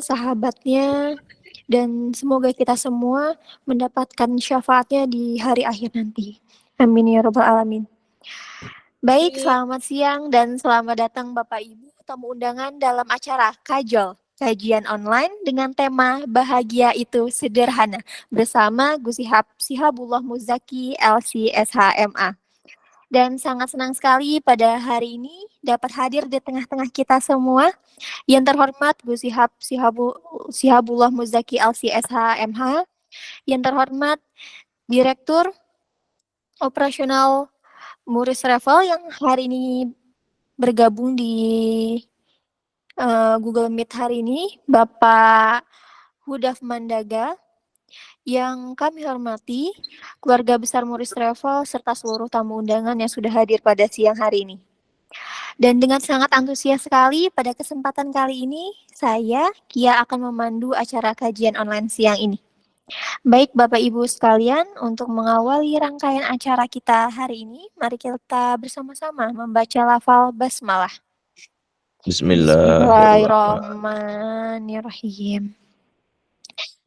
sahabatnya, dan semoga kita semua mendapatkan syafaatnya di hari akhir nanti. Amin ya rabbal alamin. Baik, selamat siang dan selamat datang Bapak Ibu tamu undangan dalam acara Kajol, kajian online dengan tema Bahagia Itu Sederhana bersama Gus Sihabullah Muzaki LC SHMA. Dan sangat senang sekali pada hari ini dapat hadir di tengah-tengah kita semua. Yang terhormat Gus Sihabullah Muzaki LC SHMH, yang terhormat Direktur Operasional Muris Travel yang hari ini bergabung di Google Meet hari ini, Bapak Hudaf Mandaga, yang kami hormati keluarga besar Muris Travel serta seluruh tamu undangan yang sudah hadir pada siang hari ini. Dan dengan sangat antusias sekali pada kesempatan kali ini, saya Kia akan memandu acara kajian online siang ini. Baik Bapak Ibu sekalian, untuk mengawali rangkaian acara kita hari ini, mari kita bersama-sama membaca lafal basmalah. Bismillahirrahmanirrahim.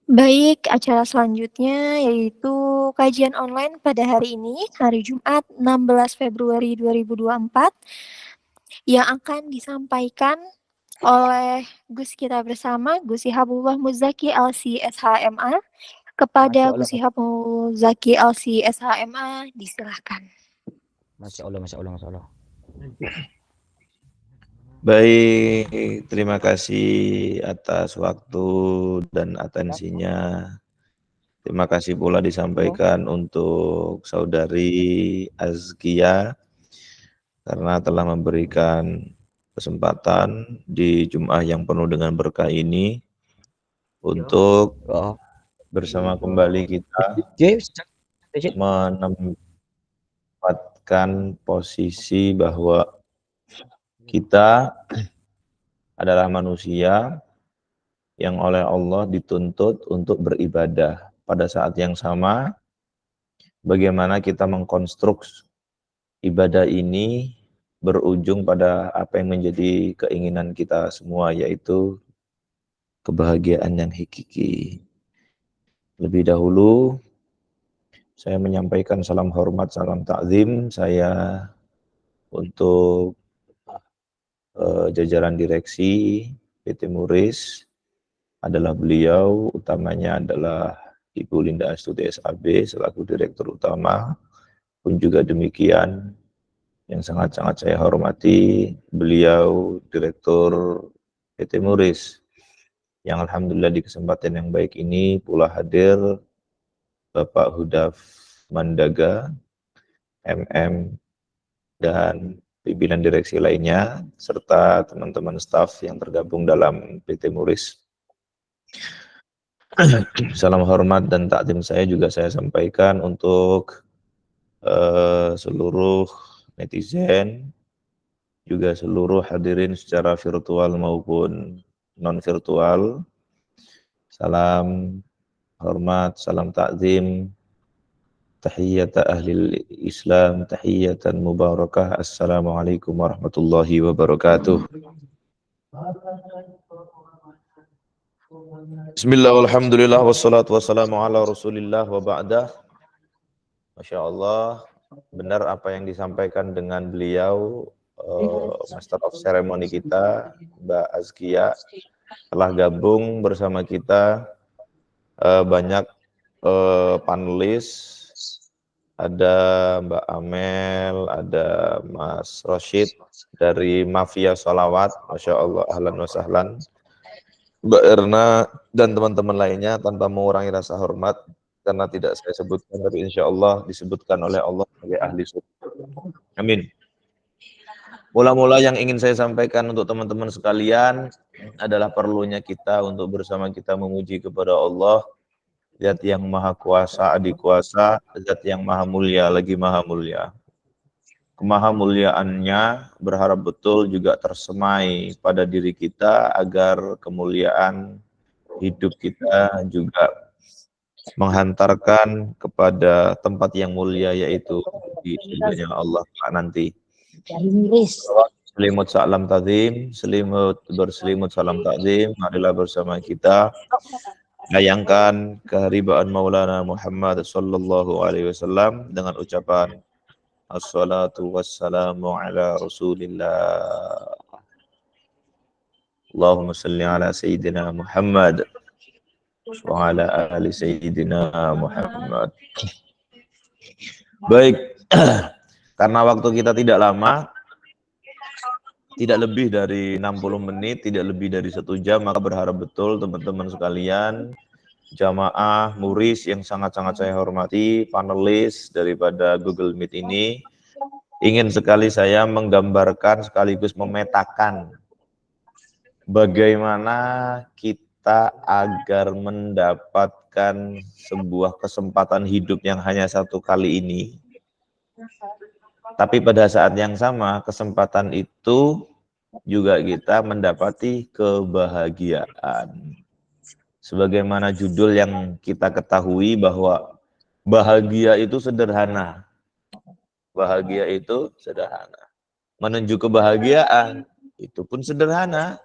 Baik, acara selanjutnya yaitu kajian online pada hari ini, hari Jumat 16 Februari 2024, yang akan disampaikan oleh Gus kita bersama, Gus Sihabullah Muzaki LC SHMA. Kepada Gus Sihabullah Muzaki LC SHMA, disilahkan. Masya Allah. Baik, terima kasih atas waktu dan atensinya. Terima kasih pula disampaikan untuk saudari Azkia karena telah memberikan kesempatan di Jumat yang penuh dengan berkah ini untuk bersama kembali kita menempatkan posisi bahwa kita adalah manusia yang oleh Allah dituntut untuk beribadah. Pada saat yang sama, bagaimana kita mengkonstruksi ibadah ini berujung pada apa yang menjadi keinginan kita semua, yaitu kebahagiaan yang hakiki. Lebih dahulu, saya menyampaikan salam hormat, salam takzim saya untuk jajaran direksi PT Muris, adalah beliau, utamanya adalah Ibu Linda Astuti SAB selaku Direktur Utama, pun juga demikian yang sangat-sangat saya hormati beliau Direktur PT Muris, yang alhamdulillah di kesempatan yang baik ini pula hadir Bapak Hudaf Mandaga, MM, dan pimpinan direksi lainnya, serta teman-teman staf yang tergabung dalam PT Muris. Salam hormat dan takdim saya juga saya sampaikan untuk seluruh netizen, juga seluruh hadirin secara virtual maupun non-virtual. Salam hormat, salam takzim, tahiyyata ahlil Islam, tahiyyatan mubarakah. Assalamualaikum warahmatullahi wabarakatuh. Bismillah, alhamdulillah, wassalatu wassalamu ala rasulillah wa ba'dah. Masya Allah, benar apa yang disampaikan dengan beliau, Master of Ceremony kita, Mbak Azkia, telah gabung bersama kita banyak panelis. Ada Mbak Amel, ada Mas Roshid dari Mafia Sholawat, Masya Allah, ahlan wa sahlan. Mbak Erna dan teman-teman lainnya, tanpa mengurangi rasa hormat, karena tidak saya sebutkan, tapi insya Allah disebutkan oleh Allah sebagai ahli surga. Amin. Mula-mula yang ingin saya sampaikan untuk teman-teman sekalian adalah perlunya kita untuk bersama kita memuji kepada Allah, Zat yang maha kuasa, adik kuasa, Zat yang maha mulia, lagi maha mulia. Kemahamuliaannya berharap betul juga tersemai pada diri kita, agar kemuliaan hidup kita juga menghantarkan kepada tempat yang mulia, yaitu di surganya Allah nanti. Selimut salam ta'zim, berselimut salam ta'zim, marilah bersama kita bayangkan keharibaan Maulana Muhammad sallallahu alaihi wasallam dengan ucapan assalatu wassalamu ala Rasulillah. Allahumma salli ala Sayyidina Muhammad wa ala ali Sayyidina Muhammad. Baik, karena waktu kita tidak lama, tidak lebih dari 60 menit, tidak lebih dari 1 jam, maka berharap betul teman-teman sekalian, jamaah, muris yang sangat-sangat saya hormati, panelis daripada Google Meet ini, ingin sekali saya menggambarkan sekaligus memetakan bagaimana kita agar mendapatkan sebuah kesempatan hidup yang hanya 1 kali ini. Tapi pada saat yang sama, kesempatan itu juga kita mendapati kebahagiaan. Sebagaimana judul yang kita ketahui bahwa bahagia itu sederhana. Bahagia itu sederhana. Menuju kebahagiaan itu pun sederhana.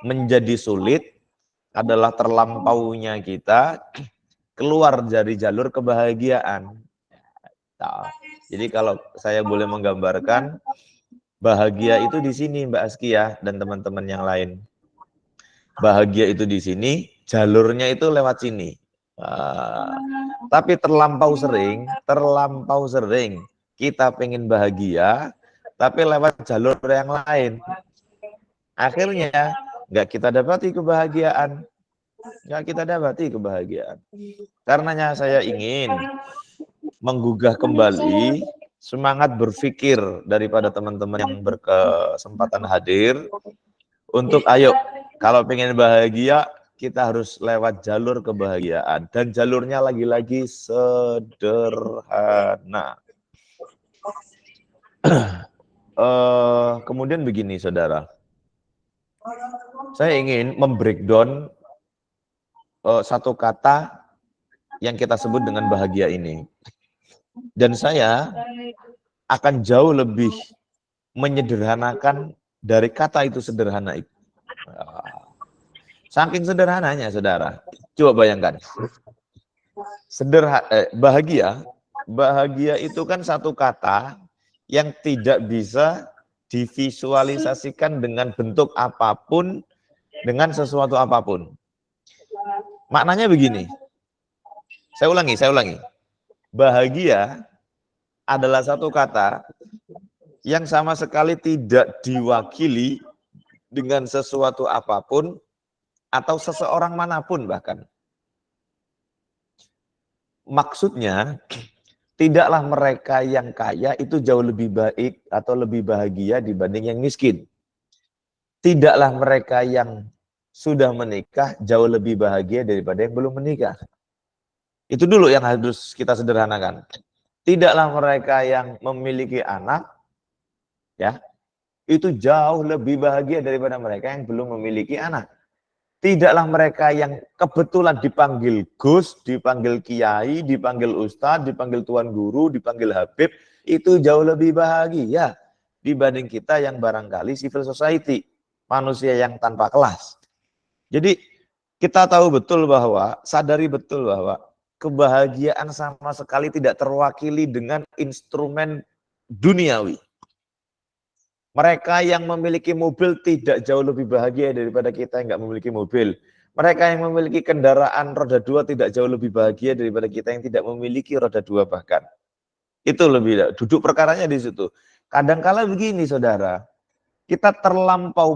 Menjadi sulit adalah terlampaunya kita keluar dari jalur kebahagiaan. Jadi kalau saya boleh menggambarkan, bahagia itu di sini Mbak Askia dan teman-teman yang lain. Bahagia itu di sini, jalurnya itu lewat sini. Tapi terlampau sering kita pengen bahagia, tapi lewat jalur yang lain. Akhirnya nggak kita dapati kebahagiaan. Karenanya saya ingin menggugah kembali semangat berpikir daripada teman-teman yang berkesempatan hadir untuk ayo kalau pengen bahagia kita harus lewat jalur kebahagiaan dan jalurnya lagi-lagi sederhana. Kemudian begini saudara, saya ingin membreakdown 1 kata yang kita sebut dengan bahagia ini. Dan saya akan jauh lebih menyederhanakan dari kata itu sederhana itu. Saking sederhananya, saudara. Coba bayangkan. Bahagia itu kan 1 kata yang tidak bisa divisualisasikan dengan bentuk apapun, dengan sesuatu apapun. Maknanya begini. Saya ulangi. Bahagia adalah 1 kata yang sama sekali tidak diwakili dengan sesuatu apapun atau seseorang manapun bahkan. Maksudnya, tidaklah mereka yang kaya itu jauh lebih baik atau lebih bahagia dibanding yang miskin. Tidaklah mereka yang sudah menikah jauh lebih bahagia daripada yang belum menikah. Itu dulu yang harus kita sederhanakan. Tidaklah mereka yang memiliki anak, ya, itu jauh lebih bahagia daripada mereka yang belum memiliki anak. Tidaklah mereka yang kebetulan dipanggil Gus, dipanggil Kiai, dipanggil Ustadz, dipanggil Tuan Guru, dipanggil Habib, itu jauh lebih bahagia dibanding kita yang barangkali civil society, manusia yang tanpa kelas. Jadi kita tahu betul bahwa, sadari betul bahwa kebahagiaan sama sekali tidak terwakili dengan instrumen duniawi. Mereka yang memiliki mobil tidak jauh lebih bahagia daripada kita yang nggak memiliki mobil. Mereka yang memiliki kendaraan roda 2 tidak jauh lebih bahagia daripada kita yang tidak memiliki roda 2 bahkan. Itu lebih, duduk perkaranya di situ. Kadangkala begini saudara, kita terlampau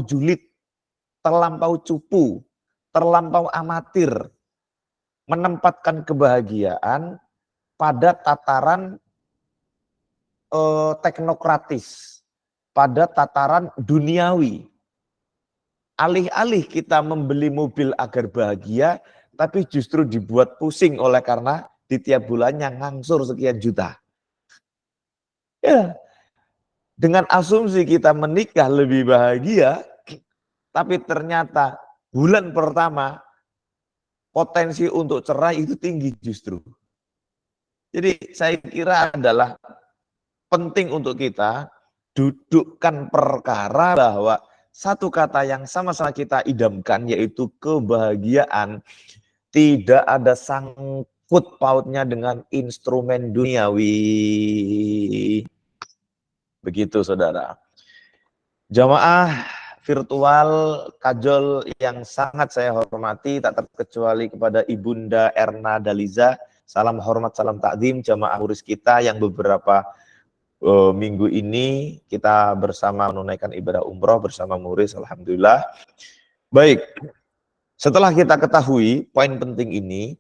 julid, terlampau cupu, terlampau amatir, menempatkan kebahagiaan pada tataran teknokratis, pada tataran duniawi. Alih-alih kita membeli mobil agar bahagia, tapi justru dibuat pusing oleh karena di tiap bulannya ngangsur sekian juta. Ya, dengan asumsi kita menikah lebih bahagia, tapi ternyata bulan pertama potensi untuk cerai itu tinggi justru. Jadi saya kira adalah penting untuk kita dudukkan perkara bahwa satu kata yang sama-sama kita idamkan yaitu kebahagiaan tidak ada sangkut pautnya dengan instrumen duniawi. Begitu saudara. Jamaah virtual Kajol yang sangat saya hormati, tak terkecuali kepada Ibunda Erna Daliza. Salam hormat, salam takdim jamaah huris kita yang beberapa minggu ini kita bersama menunaikan ibadah umroh bersama muris, alhamdulillah. Baik, setelah kita ketahui poin penting ini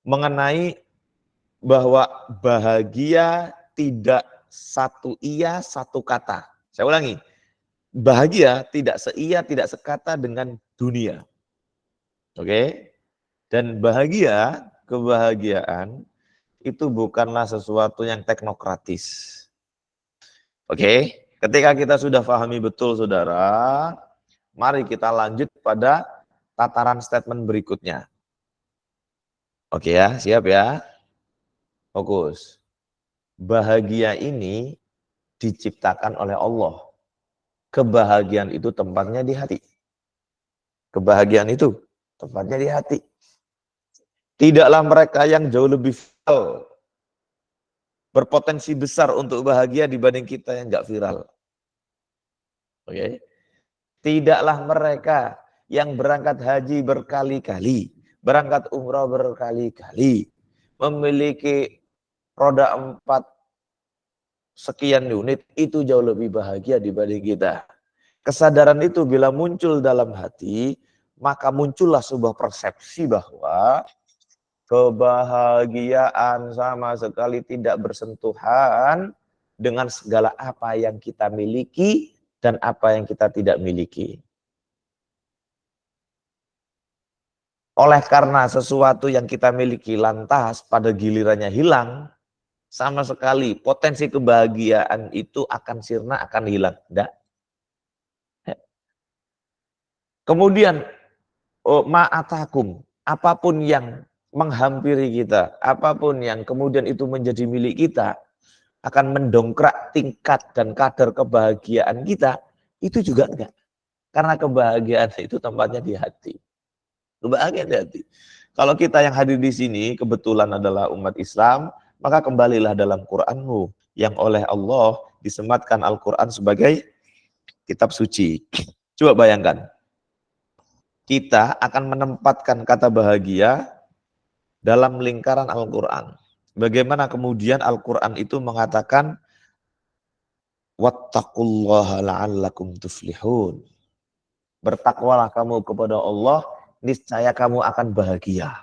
mengenai bahwa bahagia tidak satu iya satu kata. Saya ulangi, bahagia tidak seia tidak sekata dengan dunia. Oke? Dan bahagia, kebahagiaan itu bukanlah sesuatu yang teknokratis. Oke? Ketika kita sudah pahami betul saudara, mari kita lanjut pada tataran statement berikutnya. Oke ya, siap ya? Fokus. Bahagia ini diciptakan oleh Allah. Kebahagiaan itu tempatnya di hati. Kebahagiaan itu tempatnya di hati. Tidaklah mereka yang jauh lebih viral, berpotensi besar untuk bahagia dibanding kita yang nggak viral. Oke? Tidaklah mereka yang berangkat haji berkali-kali, berangkat umroh berkali-kali, memiliki roda 4 sekian unit, itu jauh lebih bahagia dibanding kita. Kesadaran itu bila muncul dalam hati, maka muncullah sebuah persepsi bahwa kebahagiaan sama sekali tidak bersentuhan dengan segala apa yang kita miliki dan apa yang kita tidak miliki. Oleh karena sesuatu yang kita miliki lantas pada gilirannya hilang, sama sekali potensi kebahagiaan itu akan sirna, akan hilang. Tidak. Kemudian ma'atakum, apapun yang menghampiri kita, apapun yang kemudian itu menjadi milik kita, akan mendongkrak tingkat dan kadar kebahagiaan kita, itu juga enggak. Karena kebahagiaan itu tempatnya di hati. Kebahagiaan di hati. Kalau kita yang hadir di sini kebetulan adalah umat Islam, maka kembalilah dalam Qur'anmu yang oleh Allah disematkan Al-Quran sebagai kitab suci. Coba bayangkan, kita akan menempatkan kata bahagia dalam lingkaran Al-Quran. Bagaimana kemudian Al-Quran itu mengatakan wattaqullaha la'allakum tuflihun. Bertakwalah kamu kepada Allah, niscaya kamu akan bahagia.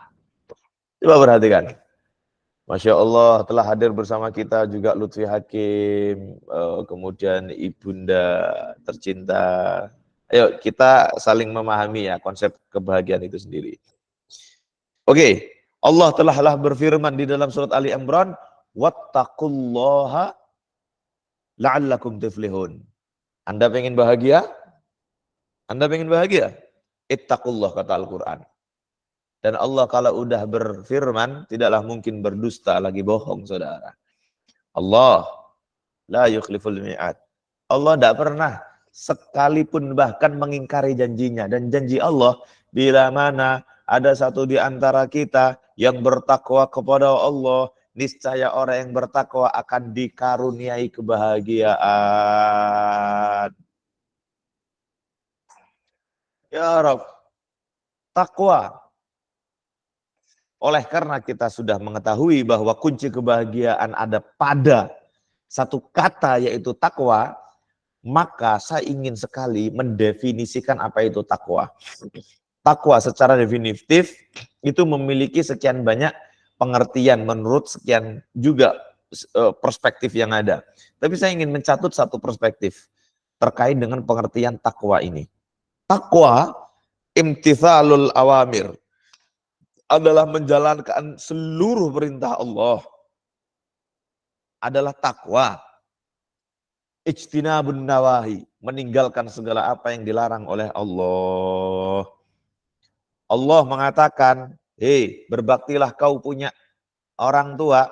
Coba perhatikan. Masya Allah telah hadir bersama kita juga Lutfi Hakim, kemudian Ibunda tercinta. Ayo kita saling memahami ya konsep kebahagiaan itu sendiri. Oke, Allah telah berfirman di dalam surat Ali Imran, wattaqullaha la'allakum tuflihun. Anda pengen bahagia? Anda pengen bahagia? Ittaqullah kata Al-Quran. Dan Allah kalau udah berfirman, tidaklah mungkin berdusta lagi bohong saudara. Allah la yukhliful mi'ad. Allah tidak pernah sekalipun bahkan mengingkari janjinya. Dan janji Allah, bila mana ada satu di antara kita yang bertakwa kepada Allah, niscaya orang yang bertakwa akan dikaruniai kebahagiaan. Ya Rabb, takwa. Oleh karena kita sudah mengetahui bahwa kunci kebahagiaan ada pada satu kata yaitu takwa, maka saya ingin sekali mendefinisikan apa itu takwa. Takwa secara definitif itu memiliki sekian banyak pengertian menurut sekian juga perspektif yang ada. Tapi saya ingin mencatut satu perspektif terkait dengan pengertian takwa ini. Takwa imtithalul awamir, adalah menjalankan seluruh perintah Allah. Adalah takwa. Ijtinabun nawahi, meninggalkan segala apa yang dilarang oleh Allah. Allah mengatakan, hei berbaktilah kau punya orang tua,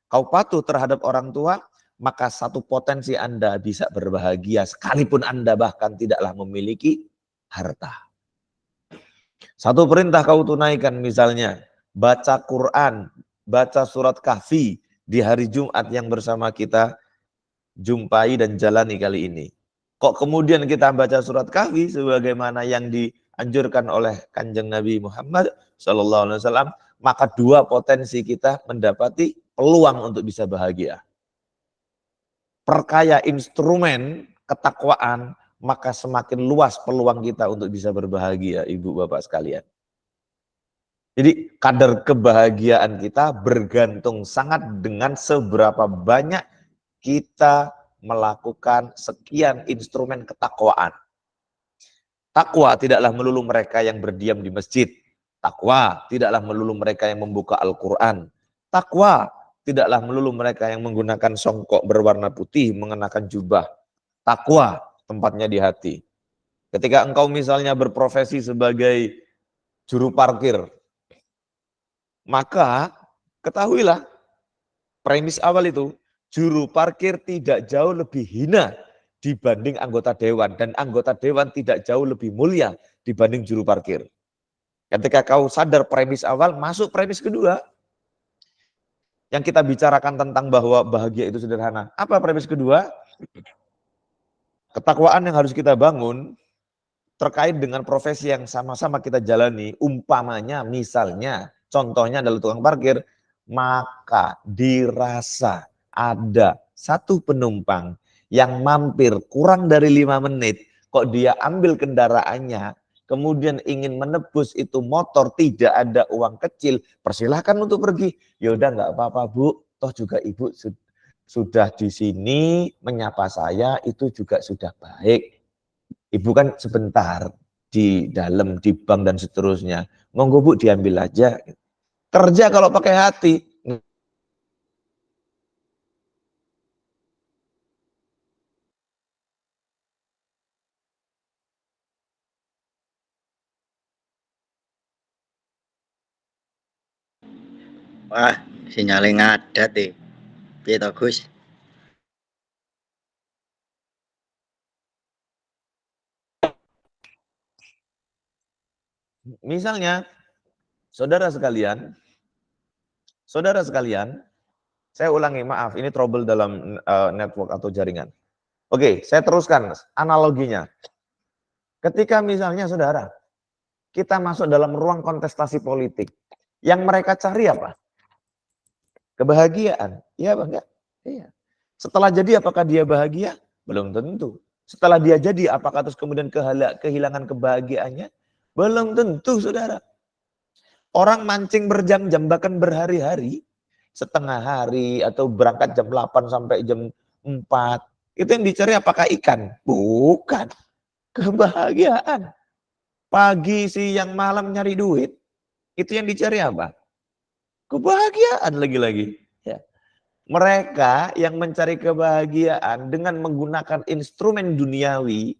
kau patuh terhadap orang tua, maka satu potensi Anda bisa berbahagia sekalipun Anda bahkan tidaklah memiliki harta. Satu perintah kau tunaikan misalnya, baca Quran, baca surat Kahfi di hari Jumat yang bersama kita jumpai dan jalani kali ini. Kok kemudian kita baca surat Kahfi sebagaimana yang dianjurkan oleh Kanjeng Nabi Muhammad SAW, maka dua potensi kita mendapati peluang untuk bisa bahagia. Perkaya instrumen ketakwaan, maka semakin luas peluang kita untuk bisa berbahagia, ibu bapak sekalian. Jadi kadar kebahagiaan kita bergantung sangat dengan seberapa banyak kita melakukan sekian instrumen ketakwaan. Takwa tidaklah melulu mereka yang berdiam di masjid. Takwa tidaklah melulu mereka yang membuka Al-Quran. Takwa tidaklah melulu mereka yang menggunakan songkok berwarna putih, mengenakan jubah. Takwa tempatnya di hati. Ketika engkau misalnya berprofesi sebagai juru parkir, maka ketahuilah premis awal itu, juru parkir tidak jauh lebih hina dibanding anggota dewan, dan anggota dewan tidak jauh lebih mulia dibanding juru parkir. Ketika kau sadar premis awal, masuk premis kedua. Yang kita bicarakan tentang bahwa bahagia itu sederhana. Apa premis kedua? Ketakwaan yang harus kita bangun terkait dengan profesi yang sama-sama kita jalani, umpamanya misalnya, contohnya adalah tukang parkir, maka dirasa ada satu penumpang yang mampir kurang dari 5 menit, kok dia ambil kendaraannya, kemudian ingin menebus itu motor, tidak ada uang kecil, persilahkan untuk pergi. Yaudah nggak apa-apa Bu, toh juga Ibu sudah di sini menyapa saya, itu juga sudah baik. Ibu kan sebentar di dalam, di bank dan seterusnya. Monggo Bu diambil aja. Kerja kalau pakai hati. Wah, sinyalnya ngadat deh. Piye to, Gus? Misalnya, saudara sekalian, saya ulangi, maaf, ini trouble dalam network atau jaringan. Oke, saya teruskan analoginya. Ketika misalnya saudara, kita masuk dalam ruang kontestasi politik, yang mereka cari apa? Kebahagiaan. Iya Bang, enggak? Iya. Setelah jadi apakah dia bahagia? Belum tentu. Setelah dia jadi apakah terus kemudian kehilangan kebahagiaannya? Belum tentu, saudara. Orang mancing berjam-jam, bahkan berhari-hari, setengah hari, atau berangkat jam 8 sampai jam 4. Itu yang dicari apakah ikan? Bukan. Kebahagiaan. Pagi, siang, malam nyari duit. Itu yang dicari apa? Kebahagiaan lagi-lagi. Ya. Mereka yang mencari kebahagiaan dengan menggunakan instrumen duniawi,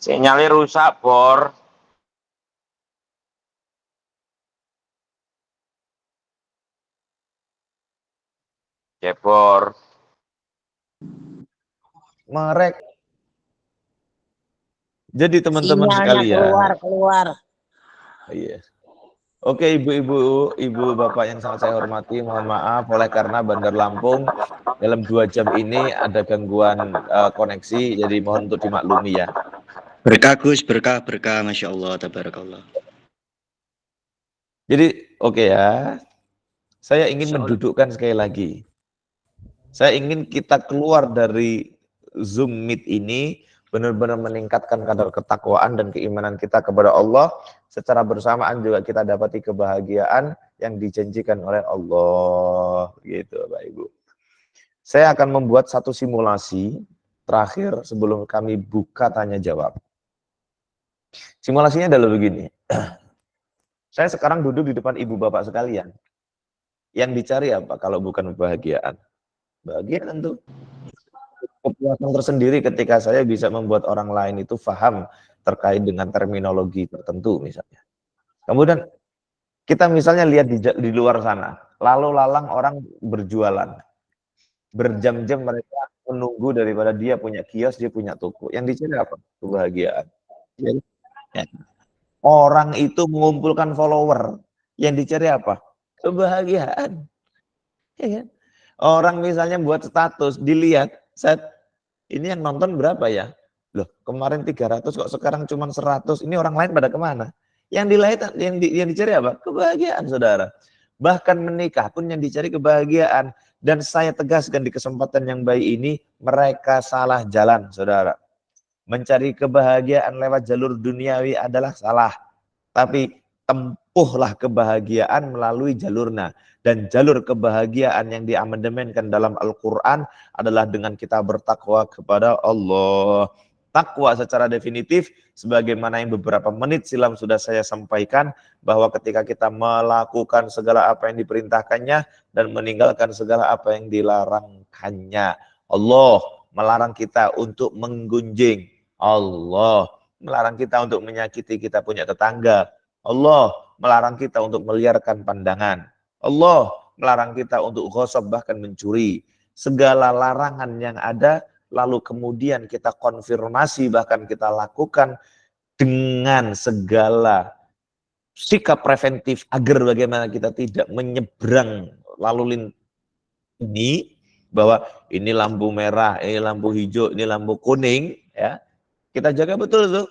Sinyalnya rusak, Bor. Cebor. mereka. Jadi teman-teman Sinyalnya sekalian. keluar. Iya. Oke ibu-ibu, ibu bapak yang sangat saya hormati, mohon maaf oleh karena Bandar Lampung dalam 2 jam ini ada gangguan koneksi, jadi mohon untuk dimaklumi ya. Berkah Gus, berkah, Masya Allah, tabarakallah. Jadi oke ya, saya ingin mendudukkan sekali lagi. Saya ingin kita keluar dari Zoom Meet ini benar-benar meningkatkan kadar ketakwaan dan keimanan kita kepada Allah. Secara bersamaan juga kita dapati kebahagiaan yang dijanjikan oleh Allah. Gitu Bapak Ibu. Saya akan membuat satu simulasi terakhir sebelum kami buka tanya jawab. Simulasinya adalah begini. Saya sekarang duduk di depan ibu bapak sekalian. Yang dicari apa kalau bukan kebahagiaan? Bahagia tentu. Kepuasan tersendiri ketika saya bisa membuat orang lain itu paham terkait dengan terminologi tertentu misalnya. Kemudian Kita misalnya lihat di luar sana, lalu lalang orang berjualan. Berjam-jam mereka menunggu daripada dia punya kios, dia punya toko. Yang dicari apa? Kebahagiaan. Ya. Orang itu mengumpulkan follower. Yang dicari apa? Kebahagiaan. Ya kan? Orang misalnya buat status, dilihat, set, ini yang nonton berapa ya? Loh, kemarin 300 kok sekarang cuma 100. Ini orang lain pada kemana? Yang dilihat, yang dicari apa? Kebahagiaan, saudara. Bahkan menikah pun yang dicari kebahagiaan. Dan saya tegaskan di kesempatan yang baik ini, mereka salah jalan, saudara. Mencari kebahagiaan lewat jalur duniawi adalah salah. Tapi tempuhlah kebahagiaan melalui jalurnya. Dan jalur kebahagiaan yang diamandemenkan dalam Al-Quran adalah dengan kita bertakwa kepada Allah. Takwa secara definitif, sebagaimana yang beberapa menit silam sudah saya sampaikan, bahwa ketika kita melakukan segala apa yang diperintahkannya dan meninggalkan segala apa yang dilarangkannya. Allah melarang kita untuk menggunjing. Allah melarang kita untuk menyakiti kita punya tetangga. Allah melarang kita untuk meliarkan pandangan. Allah melarang kita untuk ghosab, bahkan mencuri. Segala larangan yang ada, lalu kemudian kita konfirmasi, bahkan kita lakukan dengan segala sikap preventif agar bagaimana kita tidak menyeberang lalu lintas ini, bahwa ini lampu merah, ini lampu hijau, ini lampu kuning, ya. Kita jaga betul tuh.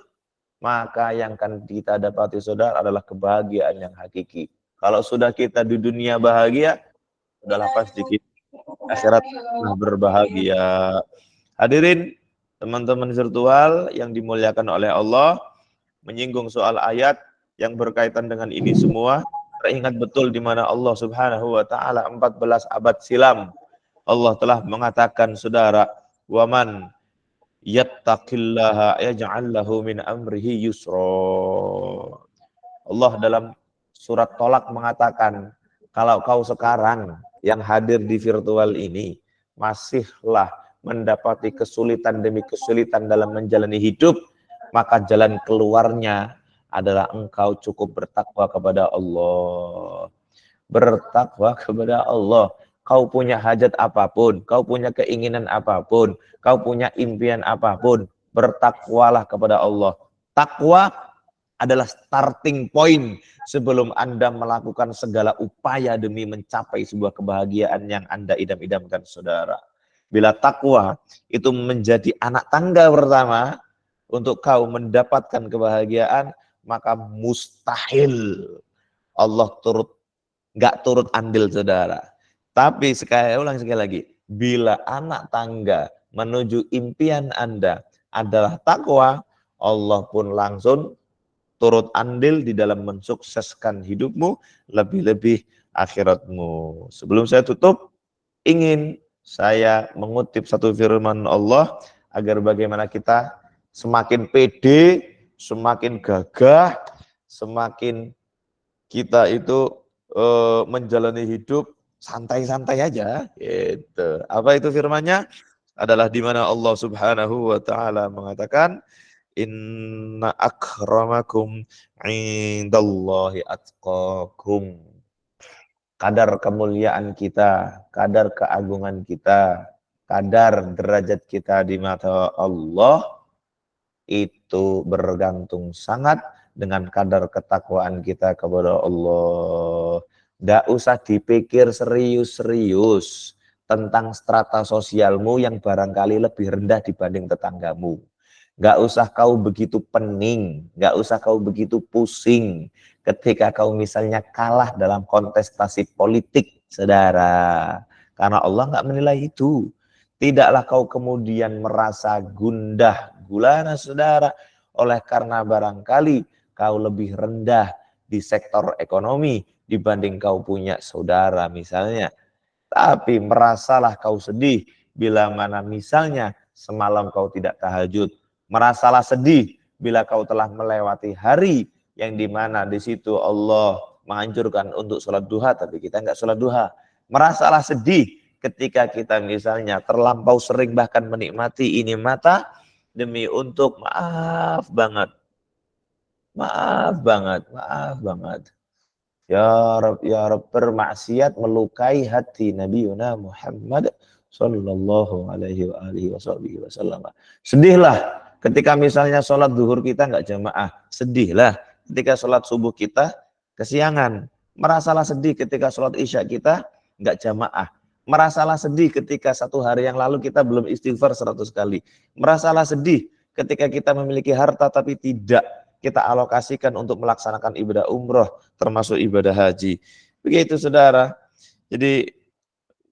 Maka yang akan kita dapati, saudara, adalah kebahagiaan yang hakiki. Kalau sudah kita di dunia bahagia, udahlah pasti kita akhirat berbahagia. Hadirin teman-teman virtual yang dimuliakan oleh Allah, menyinggung soal ayat yang berkaitan dengan ini semua, teringat betul di mana Allah Subhanahu wa taala 14 abad silam Allah telah mengatakan, saudara, waman yattaqillaha yaj'al lahu min amrihi yusra. Allah dalam surat Tolak mengatakan, kalau kau sekarang yang hadir di virtual ini masihlah mendapati kesulitan demi kesulitan dalam menjalani hidup, maka jalan keluarnya adalah engkau cukup bertakwa kepada Allah. Bertakwa kepada Allah. Kau punya hajat apapun, kau punya keinginan apapun, kau punya impian apapun, bertakwalah kepada Allah. Takwa adalah starting point sebelum Anda melakukan segala upaya demi mencapai sebuah kebahagiaan yang Anda idam-idamkan, saudara. Bila takwa itu menjadi anak tangga pertama untuk kau mendapatkan kebahagiaan, maka mustahil Allah nggak turut andil, saudara. Tapi ulang sekali lagi, bila anak tangga menuju impian Anda adalah takwa, Allah pun langsung turut andil di dalam mensukseskan hidupmu, lebih-lebih akhiratmu. Sebelum saya tutup, ingin saya mengutip satu firman Allah agar bagaimana kita semakin pede, semakin gagah, semakin kita itu menjalani hidup santai-santai aja. Gitu. Apa itu firmannya? Adalah di mana Allah Subhanahu wa taala mengatakan, inna akramakum indallahi atqakum. Kadar kemuliaan kita, kadar keagungan kita, kadar derajat kita di mata Allah itu bergantung sangat dengan kadar ketakwaan kita kepada Allah. Nggak usah dipikir serius-serius tentang strata sosialmu yang barangkali lebih rendah dibanding tetanggamu. Nggak usah kau begitu pening, nggak usah kau begitu pusing ketika kau misalnya kalah dalam kontestasi politik, saudara. Karena Allah nggak menilai itu. Tidaklah kau kemudian merasa gundah gulana, saudara, oleh karena barangkali kau lebih rendah di sektor ekonomi dibanding kau punya saudara misalnya. Tapi merasalah kau sedih bila mana misalnya semalam kau tidak tahajud. Merasalah sedih bila kau telah melewati hari yang dimana di situ Allah menganjurkan untuk sholat duha, tapi kita nggak sholat duha. Merasalah sedih ketika kita misalnya terlampau sering bahkan menikmati ini mata demi untuk maaf banget. Ya Rab, bermaksiat melukai hati Nabi Yuna Muhammad sallallahu alaihi wasallam. Sedihlah ketika misalnya sholat zuhur kita nggak jamaah. Sedihlah ketika sholat subuh kita kesiangan. Merasalah sedih ketika sholat isya kita nggak jamaah. Merasalah sedih ketika satu hari yang lalu kita belum istighfar 100 kali. Merasalah sedih ketika kita memiliki harta tapi tidak kita alokasikan untuk melaksanakan ibadah umroh, termasuk ibadah haji. Begitu saudara. Jadi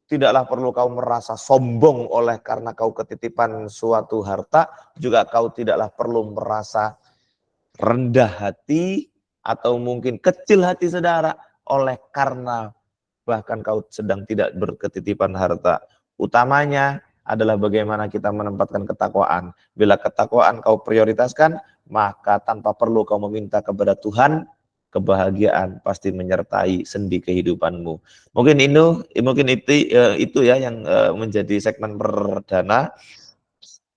tidaklah perlu kau merasa sombong oleh karena kau ketitipan suatu harta, juga kau tidaklah perlu merasa rendah hati atau mungkin kecil hati saudara oleh karena bahkan kau sedang tidak berketitipan harta. Utamanya adalah bagaimana kita menempatkan ketakwaan. Bila ketakwaan kau prioritaskan, maka tanpa perlu kau meminta kepada Tuhan, kebahagiaan pasti menyertai sendi kehidupanmu. Mungkin itu ya yang menjadi segmen perdana,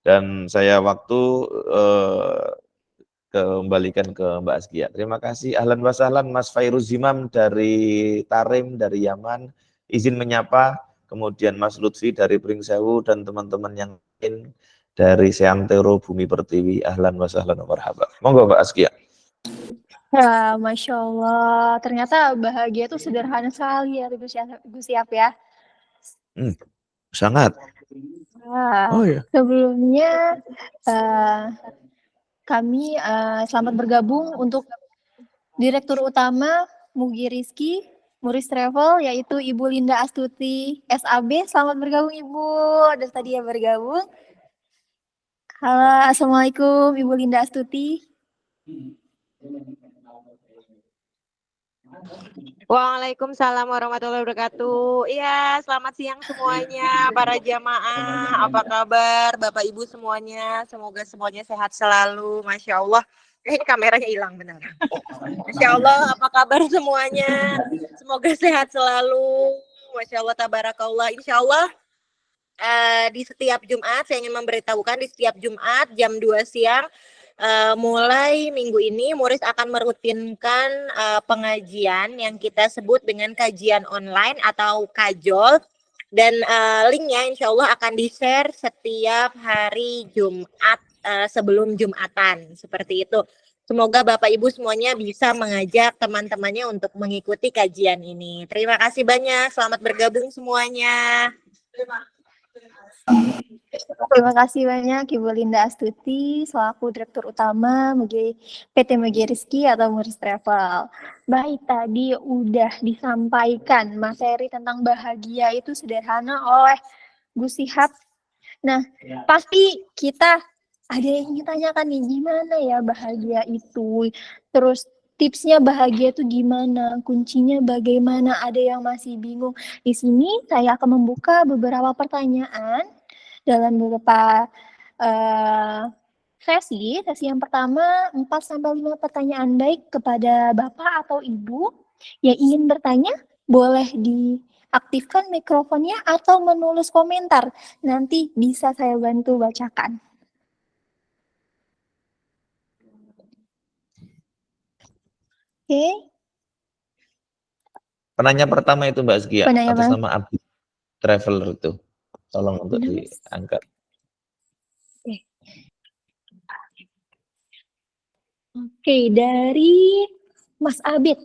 dan saya waktu kembalikan ke Mbak Askia. Terima kasih. Ahlan wa sahlan Mas Fairuz Zimam dari Tarim, dari Yaman. Izin menyapa. Kemudian Mas Lutfi dari Pringsewu dan teman-teman yang lain dari Seantero Bumi Pertiwi. Ahlan wa sahlan wa marhaba. Monggo Mbak Askia. Ya, Masya Allah. Ternyata bahagia itu sederhana sekali ya, Gus Siap ya. Sangat. Nah, ya. Sebelumnya kami selamat bergabung untuk Direktur Utama Mugi Rizky Muris Travel, yaitu Ibu Linda Astuti SAB. Selamat bergabung Ibu, dan tadi ya bergabung. Halo, Assalamualaikum Ibu Linda Astuti. Waalaikumsalam warahmatullahi wabarakatuh. Iya, selamat siang semuanya para jamaah. Apa kabar Bapak Ibu semuanya? Semoga semuanya sehat selalu. Masya Allah. Ini kameranya hilang benar. Masya Allah, apa kabar semuanya? Semoga sehat selalu. Masya Allah, tabarakallah. Insya Allah di setiap Jumat, saya ingin memberitahukan di setiap Jumat jam 2 siang mulai minggu ini Muris akan merutinkan pengajian yang kita sebut dengan kajian online atau kajol, dan linknya insya Allah akan di-share setiap hari Jumat sebelum Jumatan, seperti itu. Semoga Bapak Ibu semuanya bisa mengajak teman-temannya untuk mengikuti kajian ini. Terima kasih banyak, selamat bergabung semuanya. Terima kasih banyak Ibu Linda Astuti selaku Direktur Utama PT Mugi Rizky atau Muris Travel. Baik, tadi udah disampaikan materi tentang bahagia itu sederhana oleh Gus Sihab. Nah, pasti kita ada yang ingin tanyakan nih, gimana ya bahagia itu? Terus tipsnya bahagia itu gimana? Kuncinya bagaimana? Ada yang masih bingung. Di sini saya akan membuka beberapa pertanyaan dalam beberapa sesi. Sesi yang pertama 4-5 pertanyaan baik kepada Bapak atau Ibu yang ingin bertanya, boleh diaktifkan mikrofonnya atau menulis komentar. Nanti bisa saya bantu bacakan. Oke. Penanya pertama itu Mbak Askia, atas Bang. nama Abdi Traveler itu. Tolong untuk diangkat. Oke, dari Mas Abid.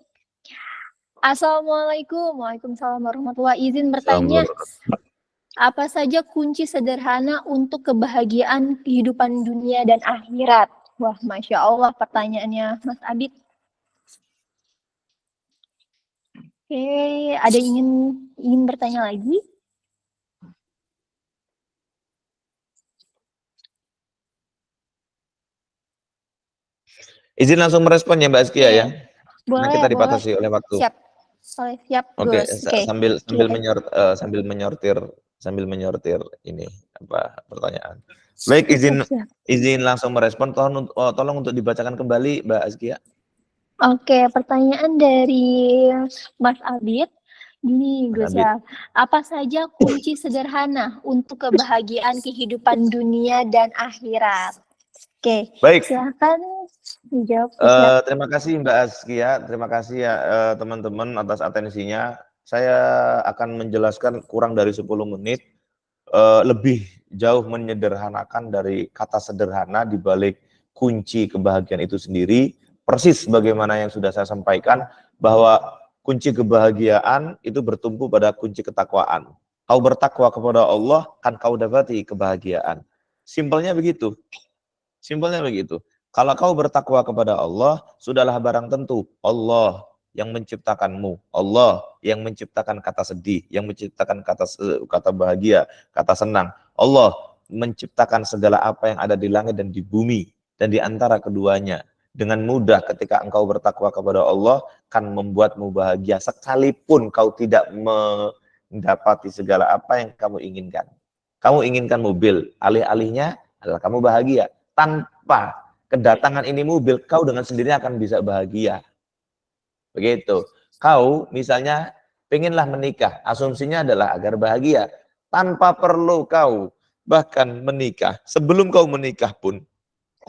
Assalamualaikum. Waalaikumsalam warahmatullahi. Izin bertanya, apa saja kunci sederhana untuk kebahagiaan kehidupan dunia dan akhirat? Wah, Masya Allah pertanyaannya Mas Abid. Oke, ada yang ingin bertanya lagi? Izin langsung merespon ya Mbak Askia ya. Boleh, Karena kita dibatasi oleh waktu. Siap. Siap, Oke, Gus. sambil menyortir ini pertanyaan. Baik, izin langsung merespon. Tolong untuk dibacakan kembali Mbak Askia. Oke, pertanyaan dari Mas Abid. Gini Gus ya, apa saja kunci sederhana untuk kebahagiaan kehidupan dunia dan akhirat? Oke, baik. silakan Dijawab siap. Terima kasih Mbak Askia, terima kasih ya teman-teman atas atensinya. Saya akan menjelaskan kurang dari 10 menit, lebih jauh menyederhanakan dari kata sederhana di balik kunci kebahagiaan itu sendiri. Persis bagaimana yang sudah saya sampaikan, bahwa kunci kebahagiaan itu bertumpu pada kunci ketakwaan. Kau bertakwa kepada Allah, kan kau dapati kebahagiaan. Simpelnya begitu. Simpelnya begitu. Kalau kau bertakwa kepada Allah, sudahlah barang tentu Allah yang menciptakanmu, Allah yang menciptakan kata sedih, yang menciptakan kata bahagia, kata senang. Allah menciptakan segala apa yang ada di langit dan di bumi dan di antara keduanya. Dengan mudah ketika engkau bertakwa kepada Allah kan membuatmu bahagia sekalipun kau tidak mendapati segala apa yang kamu inginkan. Kamu inginkan mobil, alih-alihnya adalah kamu bahagia. Tanpa kedatangan ini mobil, kau dengan sendirinya akan bisa bahagia. Begitu. Kau misalnya pengenlah menikah, asumsinya adalah agar bahagia. Tanpa perlu kau bahkan menikah. Sebelum kau menikah pun,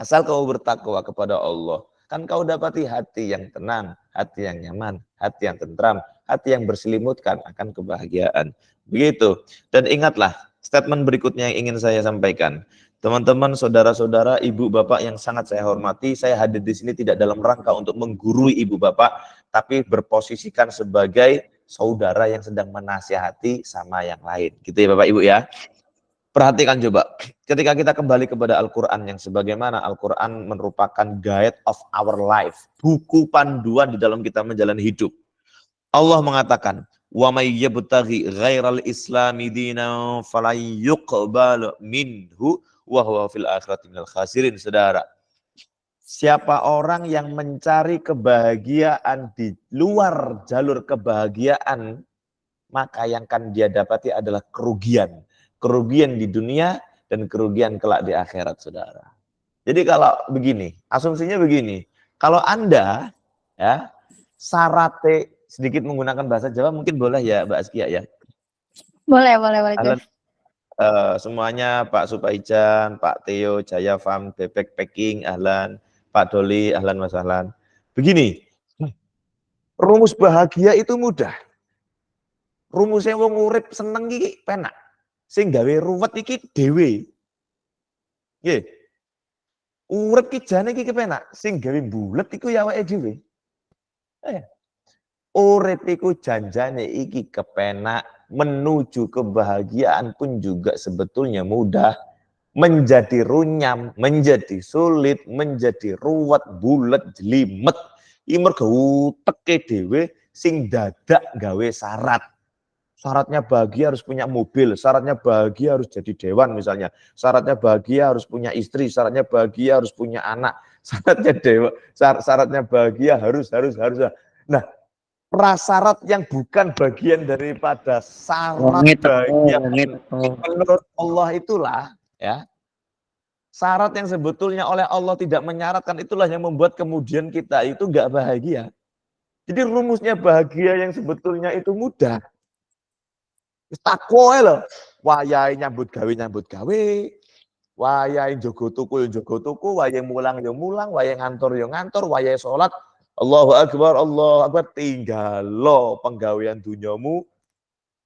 asal kau bertakwa kepada Allah, kan kau dapati hati yang tenang, hati yang nyaman, hati yang tentram, hati yang berselimutkan akan kebahagiaan. Begitu. Dan ingatlah, statement berikutnya yang ingin saya sampaikan. Teman-teman, saudara-saudara, ibu bapak yang sangat saya hormati, saya hadir di sini tidak dalam rangka untuk menggurui ibu bapak, tapi berposisikan sebagai saudara yang sedang menasihati sama yang lain. Gitu ya Bapak Ibu ya. Perhatikan coba, ketika kita kembali kepada Al-Quran yang sebagaimana Al-Quran merupakan guide of our life, buku panduan di dalam kita menjalani hidup. Allah mengatakan, wa may yabtaghi ghairal islami dinan falan yuqbal minhu wa huwa fil akhirati minal khasirin. Saudara, siapa orang yang mencari kebahagiaan di luar jalur kebahagiaan, maka yang akan dia dapati adalah kerugian. Kerugian di dunia dan kerugian kelak di akhirat, saudara. Jadi kalau begini, asumsinya begini, kalau Anda ya sarate, sedikit menggunakan bahasa Jawa mungkin boleh ya Mbak Askia ya. Boleh, Halo, Jeff. semuanya, Pak Supaijan, Pak Theo, Jaya Farm, Bebek Packing, ahlan, Pak Doli, ahlan Mas ahlan. Begini, rumus bahagia itu mudah. Rumusnya wong urip seneng iki penak. Sing gawe ruwet iki dhewe. Nggih. Urip ki jane iki kepenak, sing gawe bulet iku ya awake dhewe. Urip iku janjane iki kepenak, menuju kebahagiaan pun juga sebetulnya mudah. Menjadi runyam, menjadi sulit, menjadi ruwet, bulet, jelimet. Iki mergo uteke dhewe sing dadak gawe syarat. Syaratnya bahagia harus punya mobil, syaratnya bahagia harus jadi dewan misalnya, syaratnya bahagia harus punya istri, syaratnya bahagia harus punya anak, syaratnya bahagia harus. Nah, prasyarat yang bukan bagian daripada syarat bahagia menurut Allah itulah ya. Syarat yang sebetulnya oleh Allah tidak menyaratkan itulah yang membuat kemudian kita itu enggak bahagia. Jadi rumusnya bahagia yang sebetulnya itu mudah. Takwa lho, wayahe nyambut gawe, wayahe jogo tuku ya jogo tuku, wayahe mulang ya mulang, wayahe ngantor ya ngantor, wayahe salat Allahu Akbar, tinggal lo penggawean dunyamu,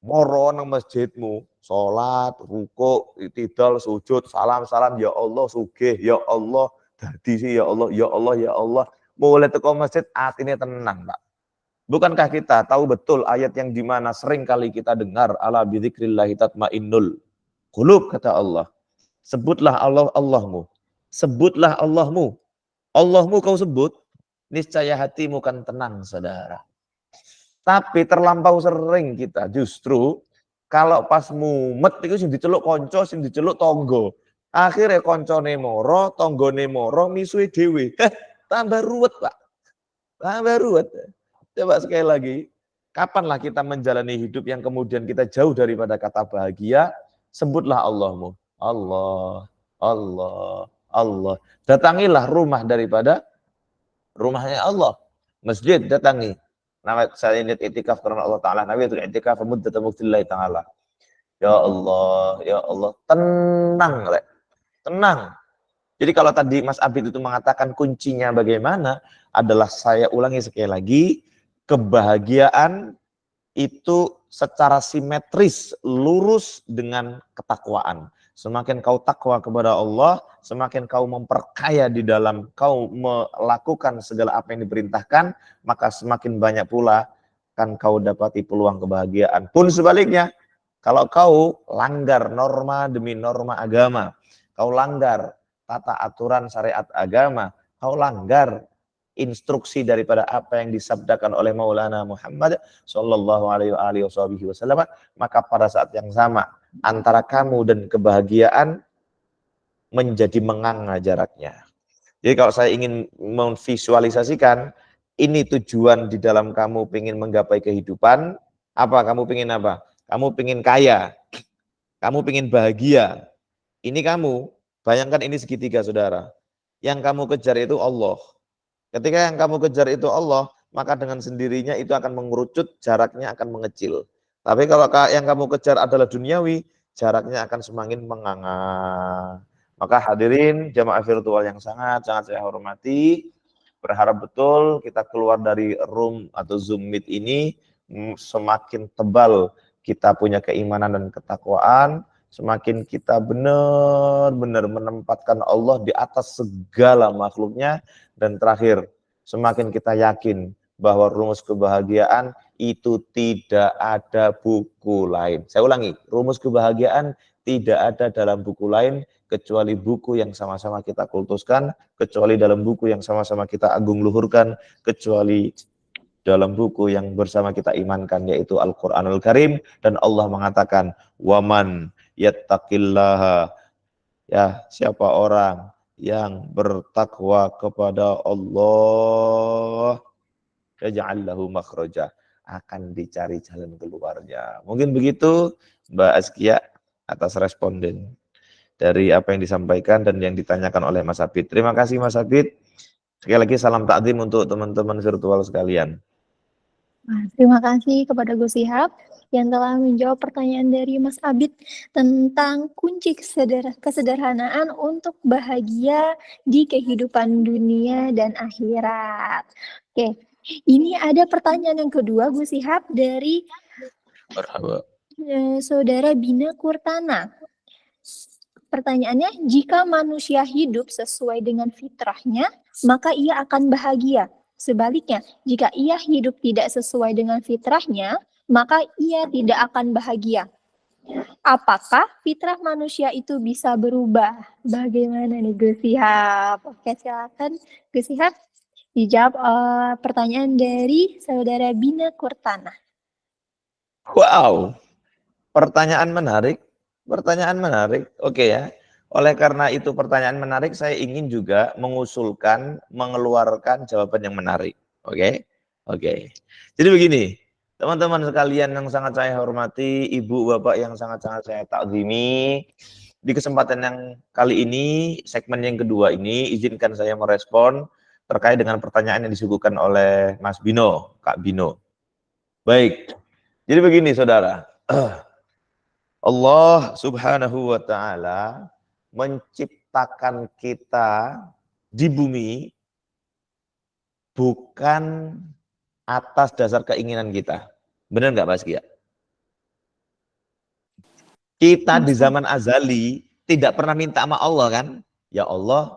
moro nang masjidmu, salat, rukuk, itidal, sujud, salam, ya Allah sugih, ya Allah dadi sih, ya Allah, ya Allah, ya Allah. Mulai teko masjid atine tenang, Pak. Bukankah kita tahu betul ayat yang dimana sering kali kita dengar, ala bidzikrillahi tatmainnul qulub, kata Allah. Sebutlah Allah Allahmu. Sebutlah Allahmu. Allahmu kau sebut, niscaya hatimu kan tenang, saudara. Tapi terlampau sering kita justru kalau pas mumet itu sing diceluk konco, sing diceluk tonggo. Akhirnya koncone moro, tonggone moro, misuhe dhewe. Tambah ruwet, Pak. Tambah ruwet. Coba sekali lagi, kapanlah kita menjalani hidup yang kemudian kita jauh daripada kata bahagia, sebutlah Allahmu. Allah, Allah, Allah. Datangilah rumah daripada rumahnya Allah. Masjid datangi. Nama saya ini itikaf karena Allah Ta'ala. Nabi itu itikaf muddat muktillahi Ta'ala. Ya Allah, ya Allah. Tenang, Lek. Tenang. Jadi kalau tadi Mas Abid itu mengatakan kuncinya bagaimana, adalah saya ulangi sekali lagi, kebahagiaan itu secara simetris lurus dengan ketakwaan. Semakin kau takwa kepada Allah, semakin kau memperkaya di dalam kau melakukan segala apa yang diperintahkan, maka semakin banyak pula kan kau dapati peluang kebahagiaan. Pun sebaliknya, kalau kau langgar norma demi norma agama, kau langgar tata aturan syariat agama, kau langgar instruksi daripada apa yang disabdakan oleh Maulana Muhammad Sallallahu Alaihi Wasallam, maka pada saat yang sama antara kamu dan kebahagiaan menjadi menganga jaraknya. Jadi kalau saya ingin memvisualisasikan, ini tujuan di dalam kamu ingin menggapai kehidupan, apa? Kamu ingin apa? Kamu ingin kaya, kamu ingin bahagia. Ini kamu, bayangkan ini segitiga saudara. Yang kamu kejar itu Allah. Ketika yang kamu kejar itu Allah, maka dengan sendirinya itu akan mengerucut, jaraknya akan mengecil. Tapi kalau yang kamu kejar adalah duniawi, jaraknya akan semakin menganga. Maka hadirin jamaah virtual yang sangat saya hormati, berharap betul kita keluar dari room atau Zoom Meet ini semakin tebal kita punya keimanan dan ketakwaan, semakin kita benar-benar menempatkan Allah di atas segala makhluknya, dan terakhir, semakin kita yakin bahwa rumus kebahagiaan itu tidak ada buku lain. Saya ulangi, rumus kebahagiaan tidak ada dalam buku lain kecuali buku yang sama-sama kita kultuskan, kecuali dalam buku yang sama-sama kita agung luhurkan, kecuali dalam buku yang bersama kita imankan, yaitu Al-Quranul Karim. Dan Allah mengatakan, waman yattaqillaha, ya, siapa orang yang bertakwa kepada Allah, yaj'al lahu makhraja, akan dicari jalan keluarnya. Mungkin begitu Mbak Askia atas responden dari apa yang disampaikan dan yang ditanyakan oleh Mas Abid. Terima kasih Mas Abid. Sekali lagi salam takdim untuk teman-teman virtual sekalian. Terima kasih kepada Gus Ihab yang telah menjawab pertanyaan dari Mas Abid tentang kunci kesederhanaan untuk bahagia di kehidupan dunia dan akhirat. Oke, ini ada pertanyaan yang kedua Gus Ihab dari Saudara Bina Kurtana. Pertanyaannya, jika manusia hidup sesuai dengan fitrahnya, maka ia akan bahagia. Sebaliknya, jika ia hidup tidak sesuai dengan fitrahnya, maka ia tidak akan bahagia. Apakah fitrah manusia itu bisa berubah? Bagaimana nih Gus Ihab? Oke, silakan Gus Ihab dijawab pertanyaan dari Saudara Bina Kurtana. Wow, pertanyaan menarik. Oke ya. Oleh karena itu pertanyaan menarik, saya ingin juga mengusulkan, mengeluarkan jawaban yang menarik. Oke. Jadi begini, teman-teman sekalian yang sangat saya hormati, ibu bapak yang sangat-sangat saya takzimi, di kesempatan yang kali ini, segmen yang kedua ini, izinkan saya merespon terkait dengan pertanyaan yang disuguhkan oleh Mas Bino, Kak Bino. Baik, jadi begini saudara, Allah Subhanahu wa Ta'ala menciptakan kita di bumi bukan atas dasar keinginan kita. Benar nggak Mas Kia? Kita di zaman azali tidak pernah minta sama Allah kan? Ya Allah,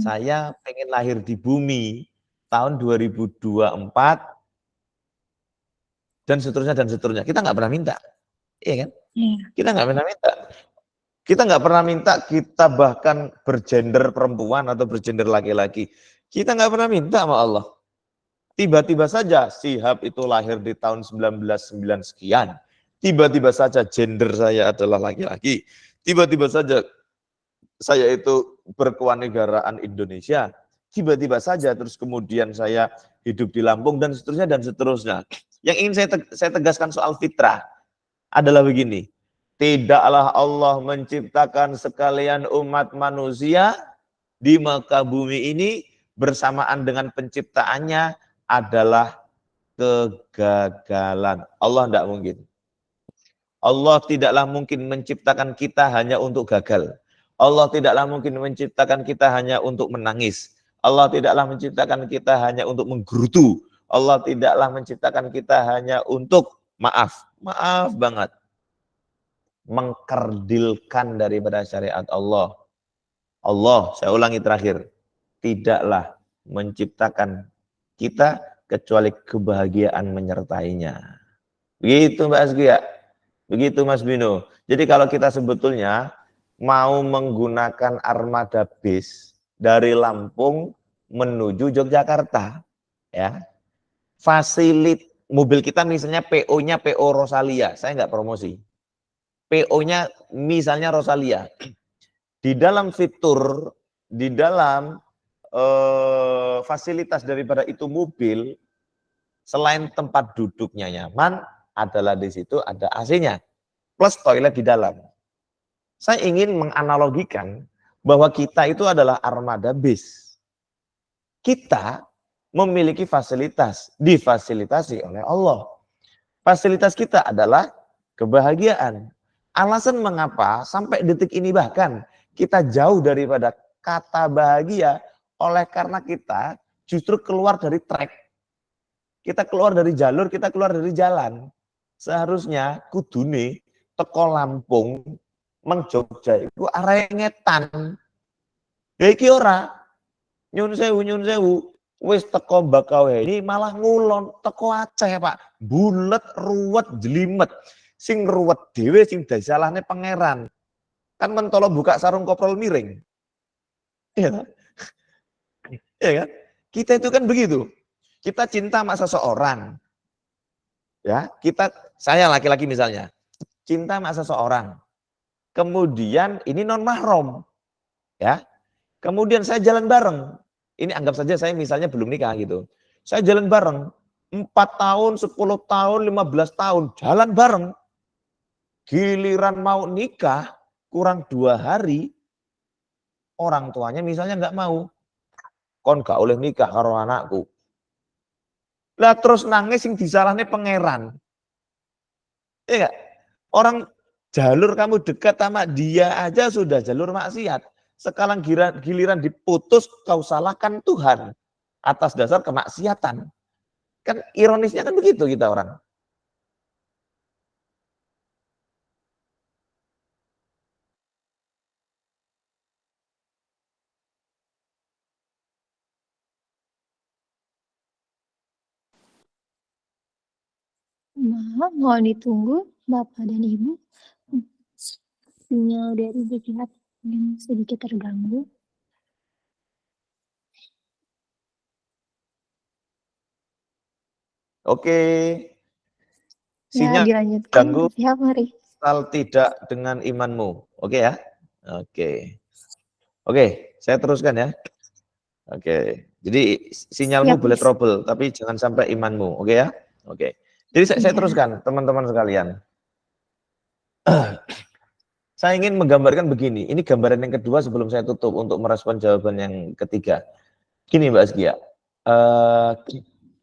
saya pengen lahir di bumi tahun 2024 dan seterusnya. Kita nggak pernah minta. Iya kan? Kita nggak pernah minta. Kita nggak pernah minta, kita bahkan bergender perempuan atau bergender laki-laki. Kita nggak pernah minta sama Allah. Tiba-tiba saja Sihab itu lahir di tahun 1909 sekian. Tiba-tiba saja gender saya adalah laki-laki. Tiba-tiba saja saya itu berkewarganegaraan Indonesia. Tiba-tiba saja terus kemudian saya hidup di Lampung dan seterusnya. Yang ingin saya tegaskan soal fitrah adalah begini. Tidaklah Allah menciptakan sekalian umat manusia di muka bumi ini bersamaan dengan penciptaannya adalah kegagalan. Allah tidak mungkin. Allah tidaklah mungkin menciptakan kita hanya untuk gagal. Allah tidaklah mungkin menciptakan kita hanya untuk menangis. Allah tidaklah menciptakan kita hanya untuk menggerutu. Allah tidaklah menciptakan kita hanya untuk maaf banget, mengkerdilkan daripada syariat Allah. Allah, saya ulangi terakhir, tidaklah menciptakan kita kecuali kebahagiaan menyertainya. Begitu Mbak Asgia, begitu Mas Bino. Jadi kalau kita sebetulnya mau menggunakan armada bis dari Lampung menuju Yogyakarta, ya, mobil kita misalnya PO-nya PO Rosalia, saya nggak promosi. PO-nya misalnya Rosalia. Di dalam fitur, di dalam fasilitas daripada itu mobil, selain tempat duduknya nyaman, adalah di situ ada AC-nya, plus toilet di dalam. Saya ingin menganalogikan bahwa kita itu adalah armada bis. Kita memiliki fasilitas, difasilitasi oleh Allah. Fasilitas kita adalah kebahagiaan. Alasan mengapa sampai detik ini bahkan kita jauh daripada kata bahagia, oleh karena kita justru keluar dari track. Kita keluar dari jalur, kita keluar dari jalan. Seharusnya kudune teko Lampung Mang Jogja iku arahe ngetan. Ya iki ora. Nyun sewu. Wis teko Bakauheni malah ngulon teko Aceh, Pak. Bulet, ruwet, jelimet. Sing ruwet dhewe sing dasalahne pangeran. Kan mentolo buka sarung koprol miring. Iya kan? Iya kan? Kita itu kan begitu. Kita cinta sama seseorang. Ya, saya laki-laki misalnya, cinta sama seseorang. Kemudian ini non mahram. Ya. Kemudian saya jalan bareng. Ini anggap saja saya misalnya belum nikah gitu. Saya jalan bareng 4 tahun, 10 tahun, 15 tahun jalan bareng. Giliran mau nikah kurang 2 hari, orang tuanya misalnya nggak mau. Kon gak oleh nikah karo anakku. Lah terus nangis yang disalahnya pangeran. Iya gak? Orang jalur kamu dekat sama dia aja sudah jalur maksiat. Sekarang giliran diputus kau salahkan Tuhan atas dasar kemaksiatan. Kan ironisnya kan begitu kita orang. Maaf, mohon ditunggu Bapak dan Ibu. Sinyal dari pihak yang sedikit terganggu. Oke. Ya, Sinyal dilanjutkan. ganggu Siap, mari. asal tidak dengan imanmu. Oke ya? Oke. Oke, saya teruskan ya. Oke. Jadi sinyalmu Siap, boleh Mas. trouble, tapi jangan sampai imanmu. Oke ya? Oke. Jadi saya Iya. teruskan, teman-teman sekalian. Saya ingin menggambarkan begini. Ini gambaran yang kedua sebelum saya tutup untuk merespon jawaban yang ketiga. Gini Mbak Askia.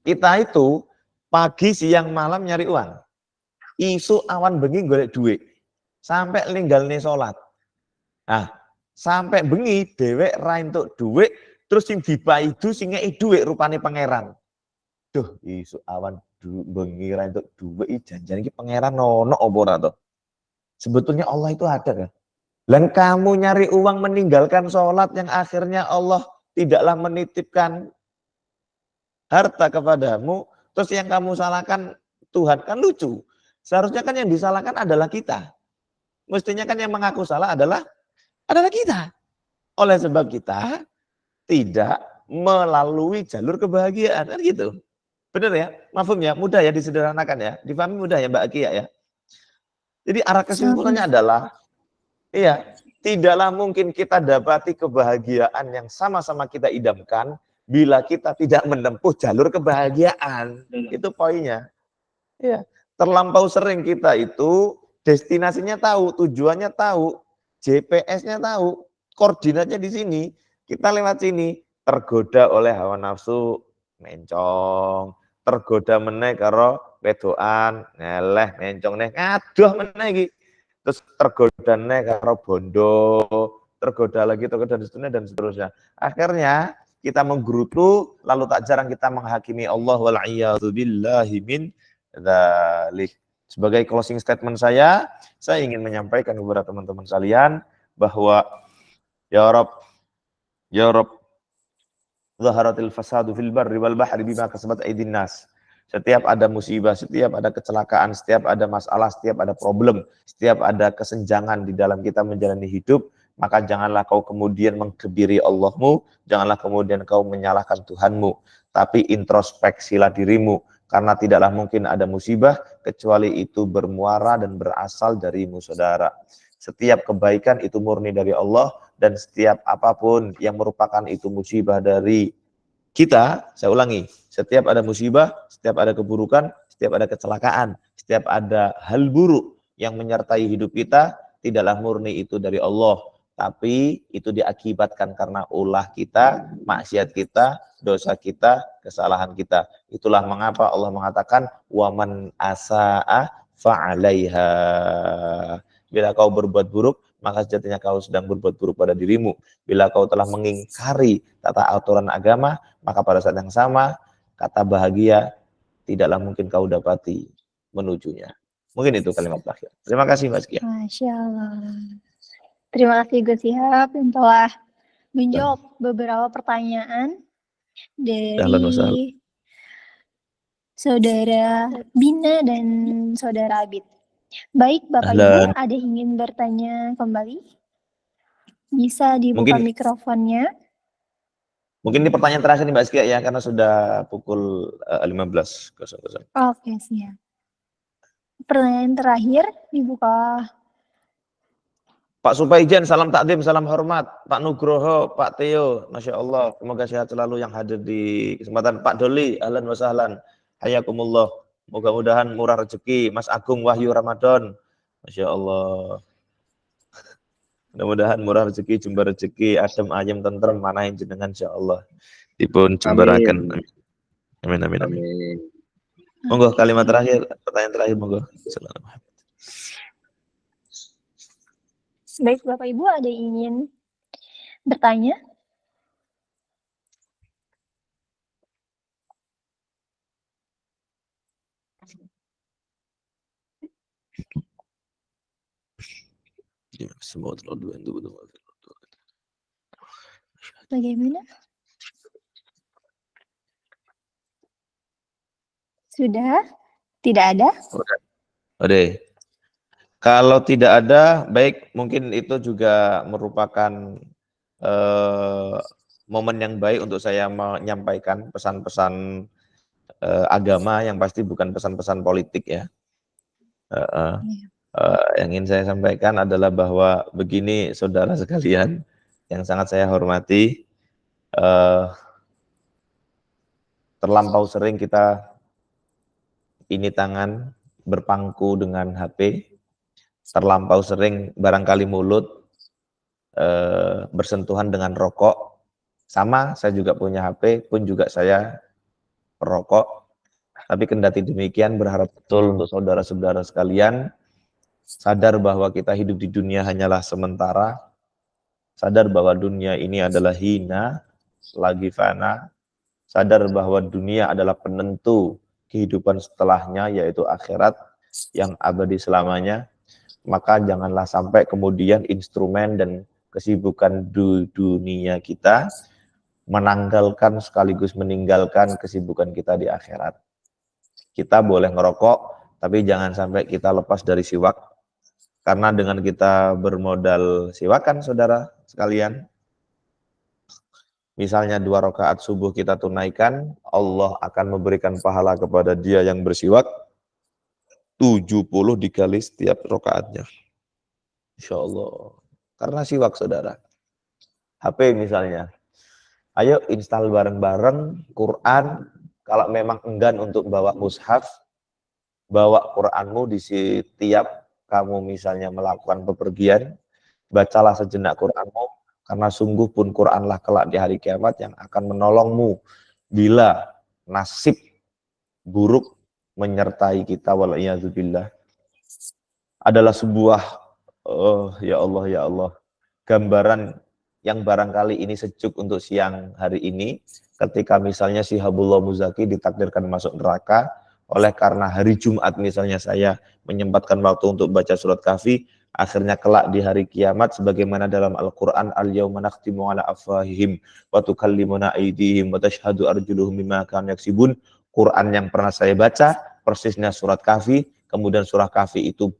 Kita itu pagi, siang, malam nyari uang. Isu awan bengi golek duit. Sampai ninggalne sholat. Nah, sampai bengi dhewek ra entuk duit, terus sing dipaidu sing ngeki duit rupane pangeran. Duh, isu awan bengi ra entuk duit janjian iki pangeran ono apa ora to? Sebetulnya Allah itu ada kan? Dan kamu nyari uang meninggalkan sholat yang akhirnya Allah tidaklah menitipkan harta kepadamu, terus yang kamu salahkan Tuhan, kan lucu. Seharusnya kan yang disalahkan adalah kita. Mestinya kan yang mengaku salah adalah kita. Oleh sebab kita tidak melalui jalur kebahagiaan, kan gitu. Benar ya? Mafhum ya? Mudah ya disederhanakan ya? Difahami mudah ya Mbak Akia ya? Jadi arah kesimpulannya adalah, iya, tidaklah mungkin kita dapati kebahagiaan yang sama-sama kita idamkan bila kita tidak menempuh jalur kebahagiaan. Itu poinnya. Iya, terlampau sering kita itu destinasinya tahu, tujuannya tahu, GPS-nya tahu, koordinatnya di sini. Kita lewat sini tergoda oleh hawa nafsu, mencong, tergoda meneh karo wedoan, ngeleh mencong neh ngadoh meneh iki. Terus tergoda neh karo bondo, tergoda lagi, tergoda dan seterusnya. Akhirnya kita menggerutu, lalu tak jarang kita menghakimi Allah wal'iyadu billahi min dzalik. Sebagai closing statement saya ingin menyampaikan kepada teman-teman sekalian bahwa ya Rabb, zaharatil fasadu fil barri wal bahri bima kasabat aydin nas. Setiap ada musibah, setiap ada kecelakaan, setiap ada masalah, setiap ada problem, setiap ada kesenjangan di dalam kita menjalani hidup, maka janganlah kau kemudian mengkebiri Allahmu, janganlah kemudian kau menyalahkan Tuhanmu, tapi introspeksilah dirimu, karena tidaklah mungkin ada musibah kecuali itu bermuara dan berasal darimu, saudara. Setiap kebaikan itu murni dari Allah, dan setiap apapun yang merupakan itu musibah dari kita, saya ulangi, setiap ada musibah, setiap ada keburukan, setiap ada kecelakaan, setiap ada hal buruk yang menyertai hidup kita, tidaklah murni itu dari Allah, tapi itu diakibatkan karena ulah kita, maksiat kita, dosa kita, kesalahan kita. Itulah mengapa Allah mengatakan waman asaa fa'alaiha. Bila kau berbuat buruk, maka sejatinya kau sedang berbuat buruk pada dirimu. Bila kau telah mengingkari tata aturan agama, maka pada saat yang sama, kata bahagia tidaklah mungkin kau dapati menujunya. Mungkin itu kalimat terakhir. Terima kasih Mas Kia. Masya Allah. Terima kasih Gus Syihab yang telah menjawab beberapa pertanyaan dari Saudara Bina dan Saudara Abid. Baik, Bapak Ibu, ada yang ingin bertanya kembali? Bisa dibuka mikrofonnya. Mungkin ini pertanyaan terakhir nih Mbak Skia ya, karena sudah pukul 15.00. Oke, siap. Pertanyaan terakhir dibuka. Pak Supaijan, salam takdim, salam hormat. Pak Nugroho, Pak Theo, Masya Allah. Semoga sehat selalu yang hadir di kesempatan. Pak Doli, ahlan wa sahlan. Hayakumullah. Mudah-mudahan murah rezeki. Mas Agung Wahyu Ramadan. Masya Allah. Mudah-mudahan murah rezeki, jembar rezeki, adem ayem tentrem, mana yang jenengan insya Allah. Dipun jembaraken. Amin, amin, amin. Monggo kalimat terakhir, pertanyaan terakhir monggo. Baik, Bapak Ibu, ada yang ingin bertanya? Bagaimana? Sudah? Tidak ada? Oke. Kalau tidak ada, baik, mungkin itu juga merupakan momen yang baik untuk saya menyampaikan pesan-pesan agama yang pasti bukan pesan-pesan politik ya. Yang ingin saya sampaikan adalah bahwa begini saudara sekalian yang sangat saya hormati, terlampau sering kita ini tangan berpangku dengan HP, terlampau sering barangkali mulut bersentuhan dengan rokok. Sama, saya juga punya HP, pun juga saya perokok. Tapi kendati demikian berharap betul untuk saudara-saudara sekalian sadar bahwa kita hidup di dunia hanyalah sementara, sadar bahwa dunia ini adalah hina, lagi fana, sadar bahwa dunia adalah penentu kehidupan setelahnya, yaitu akhirat yang abadi selamanya. Maka janganlah sampai kemudian instrumen dan kesibukan dunia kita menanggalkan sekaligus meninggalkan kesibukan kita di akhirat. Kita boleh ngerokok, tapi jangan sampai kita lepas dari siwak. Karena dengan kita bermodal siwakan, saudara sekalian, misalnya 2 rakaat subuh kita tunaikan, Allah akan memberikan pahala kepada dia yang bersiwak 70 dikali setiap rakaatnya. Insya Allah. Karena siwak, saudara. HP misalnya. Ayo install bareng-bareng Quran. Kalau memang enggan untuk bawa mushaf, bawa Quranmu di setiap kamu misalnya melakukan bepergian, bacalah sejenak Quranmu, karena sungguh pun Quranlah kelak di hari kiamat yang akan menolongmu bila nasib buruk menyertai kita, wal'iyadzubillah. Adalah sebuah ya Allah, gambaran yang barangkali ini sejuk untuk siang hari ini, ketika misalnya si Habibullah Muzaki ditakdirkan masuk neraka, oleh karena hari Jumat misalnya saya menyempatkan waktu untuk baca surat Kahfi, akhirnya kelak di hari kiamat sebagaimana dalam Al-Qur'an, al-yauma nakhtimu ala afwahihim wa tukallimuna aydihim wa tashhadu arjuluhum bima kanu yaksibun. Quran yang pernah saya baca persisnya surat Kahfi, kemudian surah Kahfi itu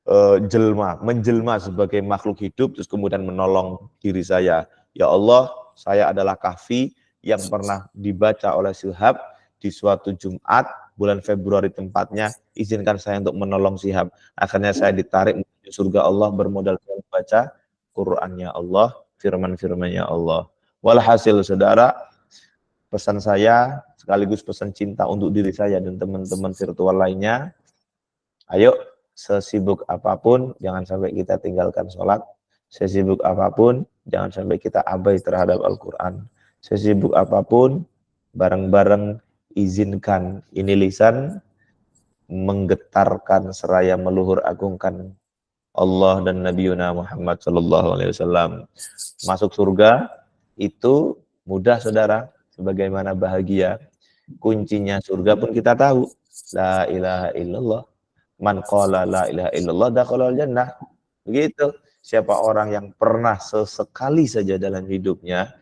menjelma sebagai makhluk hidup, terus kemudian menolong diri saya. Ya Allah, saya adalah Kahfi yang pernah dibaca oleh Syihab di suatu Jumat bulan Februari tempatnya, izinkan saya untuk menolong Syihab. Akhirnya saya ditarik menuju surga Allah bermodal membaca Qur'annya Allah, firman-firmannya Allah. Walhasil saudara, pesan saya sekaligus pesan cinta untuk diri saya dan teman-teman virtual lainnya, ayo sesibuk apapun jangan sampai kita tinggalkan sholat, sesibuk apapun jangan sampai kita abai terhadap Al-Quran, sesibuk apapun bareng-bareng izinkan ini lisan menggetarkan seraya meluhur agungkan Allah dan Nabi Muhammad Sallallahu Alaihi Wasallam. Masuk surga itu mudah saudara, sebagaimana bahagia. Kuncinya surga pun kita tahu, la ilaha illallah. Man qala la ilaha illallah dakhalal jannah. Begitu. Siapa orang yang pernah sesekali saja dalam hidupnya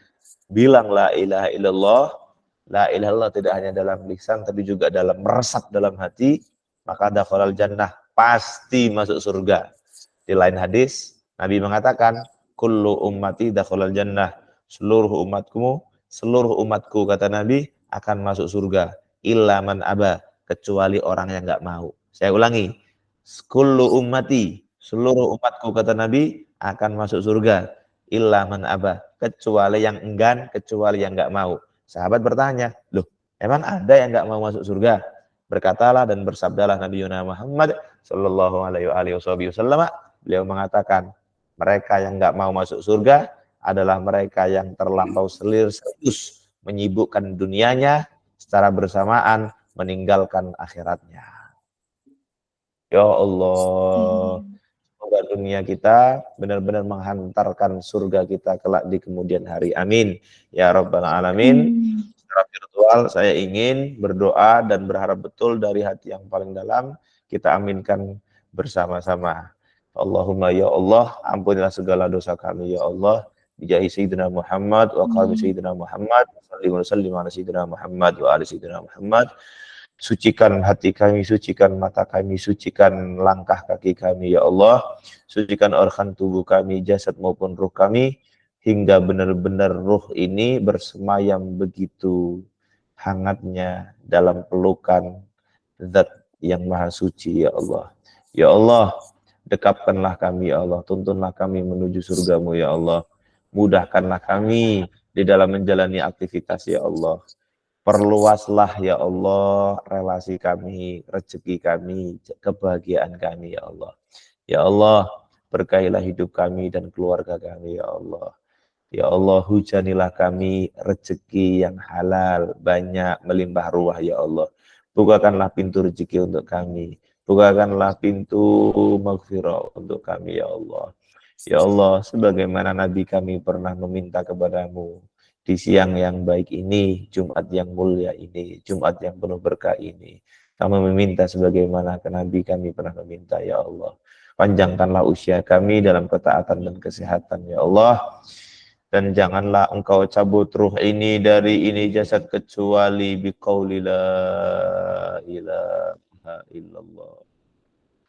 bilang la ilaha illallah, la ilaha illallah tidak hanya dalam lisan tapi juga dalam meresap dalam hati, maka dakhalal jannah, pasti masuk surga. Di lain hadis Nabi mengatakan kullu ummati dakhalal jannah, seluruh umatku kata Nabi akan masuk surga, illa man aba, kecuali orang yang enggak mau. Saya ulangi, kullu ummati, seluruh umatku kata Nabi akan masuk surga, illa man aba, kecuali yang enggan, kecuali yang enggak mau. Sahabat bertanya, loh emang ada yang enggak mau masuk surga? Berkatalah dan bersabdalah Nabi Muhammad Sallallahu Alaihi Wasallam, beliau mengatakan, mereka yang enggak mau masuk surga adalah mereka yang terlampau serius menyibukkan dunianya secara bersamaan meninggalkan akhiratnya. Ya Allah, semoga dunia kita benar-benar menghantarkan surga kita kelak di kemudian hari. Amin. Ya Rabbal Alamin. Secara virtual saya ingin berdoa dan berharap betul dari hati yang paling dalam, kita aminkan bersama-sama. Allahumma ya Allah, ampunilah segala dosa kami ya Allah. Bijahi Sayyidina Muhammad wa qalbi Sayyidina Muhammad sallallahu alaihi wasallam ala Sayyidina Muhammad wa ali Sayyidina Muhammad. Sucikan hati kami, sucikan mata kami, sucikan langkah kaki kami ya Allah, sucikan organ tubuh kami, jasad maupun ruh kami, hingga benar-benar ruh ini bersemayam begitu hangatnya dalam pelukan Zat yang maha suci ya Allah. Ya Allah, dekapkanlah kami ya Allah, tuntunlah kami menuju surgamu ya Allah, mudahkanlah kami di dalam menjalani aktivitas ya Allah. Perluaslah ya Allah relasi kami, rezeki kami, kebahagiaan kami ya Allah. Ya Allah, berkahilah hidup kami dan keluarga kami ya Allah. Ya Allah, hujanilah kami rezeki yang halal, banyak, melimpah ruah ya Allah. Bukakanlah pintu rezeki untuk kami. Bukakanlah pintu maghfirah untuk kami ya Allah. Ya Allah, sebagaimana Nabi kami pernah meminta kepadamu di siang yang baik ini, Jumat yang mulia ini, Jumat yang penuh berkah ini, kami meminta sebagaimana Nabi kami pernah meminta ya Allah. Panjangkanlah usia kami dalam ketaatan dan kesehatan ya Allah. Dan janganlah engkau cabut ruh ini dari ini jasad kecuali biqauli la ilaha illallah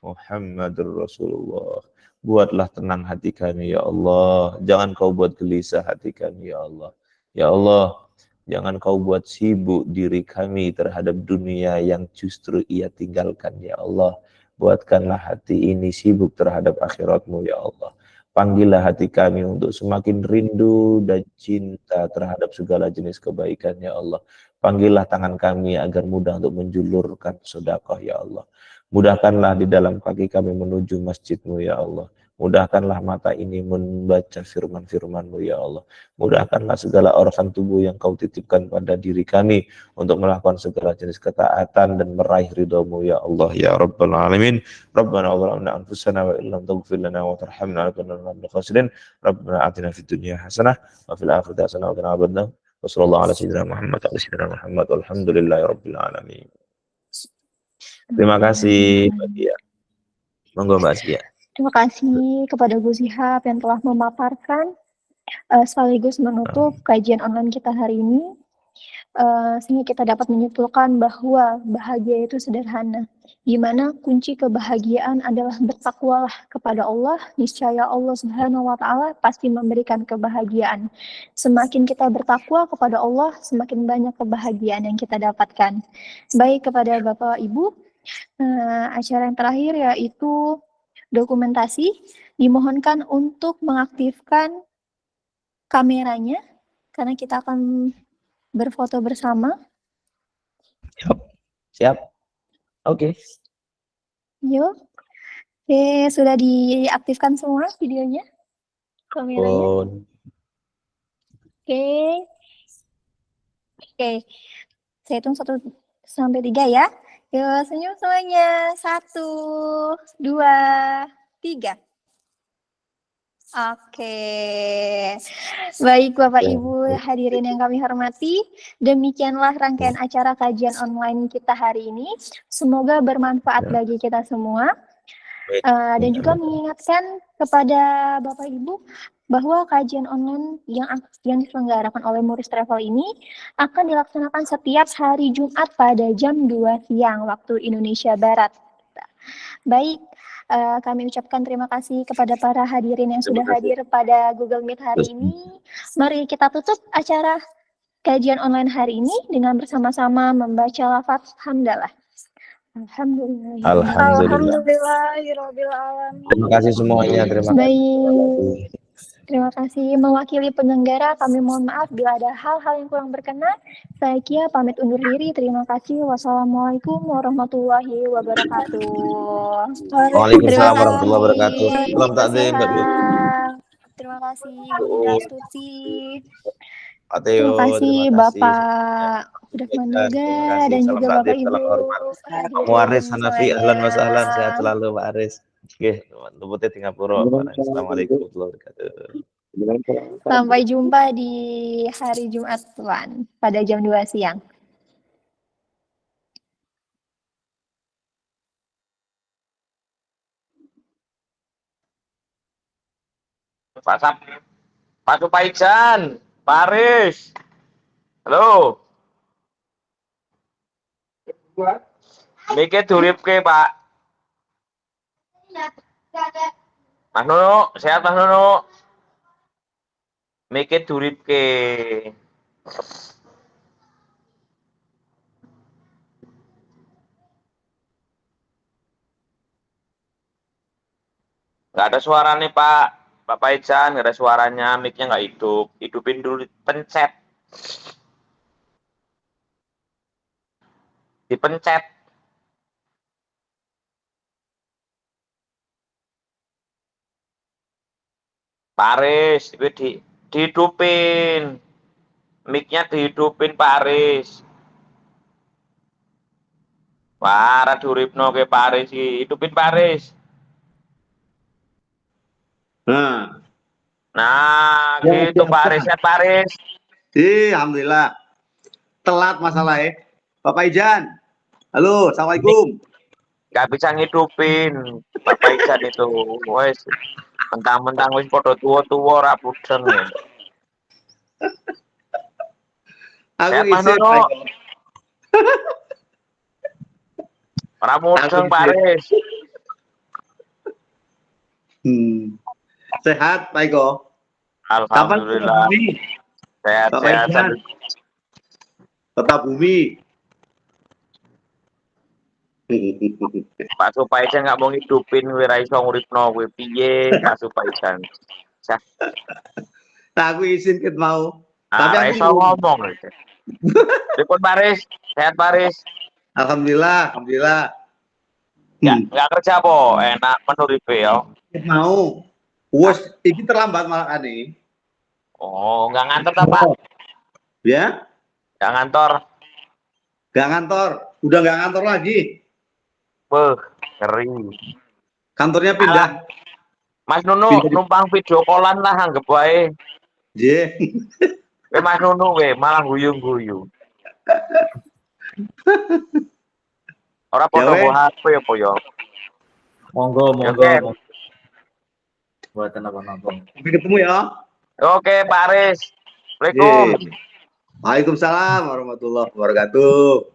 Muhammadur Rasulullah. Buatlah tenang hati kami ya Allah. Jangan kau buat gelisah hati kami ya Allah. Ya Allah, jangan kau buat sibuk diri kami terhadap dunia yang justru ia tinggalkan ya Allah. Buatkanlah hati ini sibuk terhadap akhiratmu ya Allah. Panggillah hati kami untuk semakin rindu dan cinta terhadap segala jenis kebaikan ya Allah. Panggillah tangan kami agar mudah untuk menjulurkan sedekah ya Allah. Mudahkanlah di dalam kaki kami menuju masjidmu ya Allah. Mudahkanlah mata ini membaca firman-firman-Mu ya Allah. Mudahkanlah segala organ tubuh yang Kau titipkan pada diri kami untuk melakukan segala jenis ketaatan dan meraih ridha-Mu ya Allah ya Rabbal Alamin. Rabbana zalamna anfusana wa illam taghfir lana wa tarhamna lanakunanna minal khasirin. Rabbana atina fid dunya hasanah wa fil akhirati hasanah wa qina adzabannar. Wassallallahu ala sayyidina Muhammad wa ala sayyidina Muhammad walhamdulillahi rabbil alamin. Terima kasih Mbak Dia. Monggo Mbak Sia. Terima kasih kepada Gus Ihab yang telah memaparkan sekaligus menutup kajian online kita hari ini, sehingga kita dapat menyimpulkan bahwa bahagia itu sederhana, di mana kunci kebahagiaan adalah bertakwalah kepada Allah. Niscaya Allah Subhanahu wa Ta'ala pasti memberikan kebahagiaan. Semakin kita bertakwa kepada Allah, semakin banyak kebahagiaan yang kita dapatkan. Baik, kepada Bapak Ibu, acara yang terakhir yaitu dokumentasi, dimohonkan untuk mengaktifkan kameranya karena kita akan berfoto bersama. Siap. Oke. Yuk. Oke, sudah diaktifkan semua videonya, kameranya. Oke. Saya hitung 1 sampai 3 ya. Yuk, senyum semuanya. 1, 2, 3. Oke. Baik Bapak Ibu hadirin yang kami hormati, demikianlah rangkaian acara kajian online kita hari ini. Semoga bermanfaat bagi kita semua. Dan juga mengingatkan kepada Bapak Ibu bahwa kajian online yang diselenggarakan oleh Muris Travel ini akan dilaksanakan setiap hari Jumat pada jam 2 siang waktu Indonesia Barat. Baik, kami ucapkan terima kasih kepada para hadirin yang sudah hadir pada Google Meet hari ini. Mari kita tutup acara kajian online hari ini dengan bersama-sama membaca lafaz hamdalah. Alhamdulillah. Alhamdulillahirabbil alamin. Terima kasih semuanya. Terima kasih. Baik. Terima kasih. Mewakili penyelenggara, kami mohon maaf bila ada hal-hal yang kurang berkenan. Saya Kia pamit undur diri. Terima kasih. Wassalamualaikum warahmatullahi wabarakatuh. Waalaikumsalam warahmatullahi wabarakatuh. Salam takdim. Terima kasih Bunda Stuti. Terima kasih Bapak Udah Manuga dan juga Bapak Ibu. Pak Muaris Hanafi, ahlan wa sahlan, sehat selalu Pak Aris. Oke, luputnya Singapura. Assalamualaikum warahmatullahi wabarakatuh. Sampai jumpa di hari Jumat Tuan pada jam 2 siang. Pak Supaijan, Pak Aris. Halo. Mikir duripke, Pak. Mas Nono, sehat Mas Nono. Mikir duripke. Nggak ada suara nih Pak. Bapak Ijan, nggak ada suaranya, mic-nya nggak hidup. Hidupin dulu, pencet. Dipencet. Pak Aris, itu dihidupin. Mic-nya dihidupin Pak Aris. Para duripno ke Pak Aris, hidupin Pak Aris. Nah, gitu Pak Aris, ya Pak Aris. Alhamdulillah. Telat masalahnya. Bapak Ijan. Halo, Assalamualaikum. Gak bisa ngidupin Bapak Ijan itu. Wes, mentang-mentang wis podo tua-tua ora budeng ya. Aku izin. Ora mudeng Pak Aris. Sehat, Pak Eko. Alhamdulillah. Sehat-sehat. Kota Bumi. Pak Supaijan nggak mau ngidupin wira iso nguripno kuwi piye Pak Supaijan. Aku izin ket mau. Tapi aku ngomong. Pripun Pak Aris? Sehat Pak Aris? Alhamdulillah, alhamdulillah. Nggak kerja po, enak menuripe ya. Mau. Wes, ini terlambat malah nih. Oh, nggak ngantor tak, Pak? Ya, Nggak ngantor. nggak ngantor. Udah nggak ngantor lagi. Beuh, ngeri. Kantornya pindah. Mas Nunu Pindah. numpang video callan lah anggap wae. Ye. Mas Nunu malah guyung-guyu. Ora foto Ya, weh. bawa HP apa ya? Monggo, monggo. Oke. Buatan apa-apa. Sampai ketemu ya. Oke, Pak Aris. Assalamualaikum. Ye. Waalaikumsalam warahmatullahi wabarakatuh.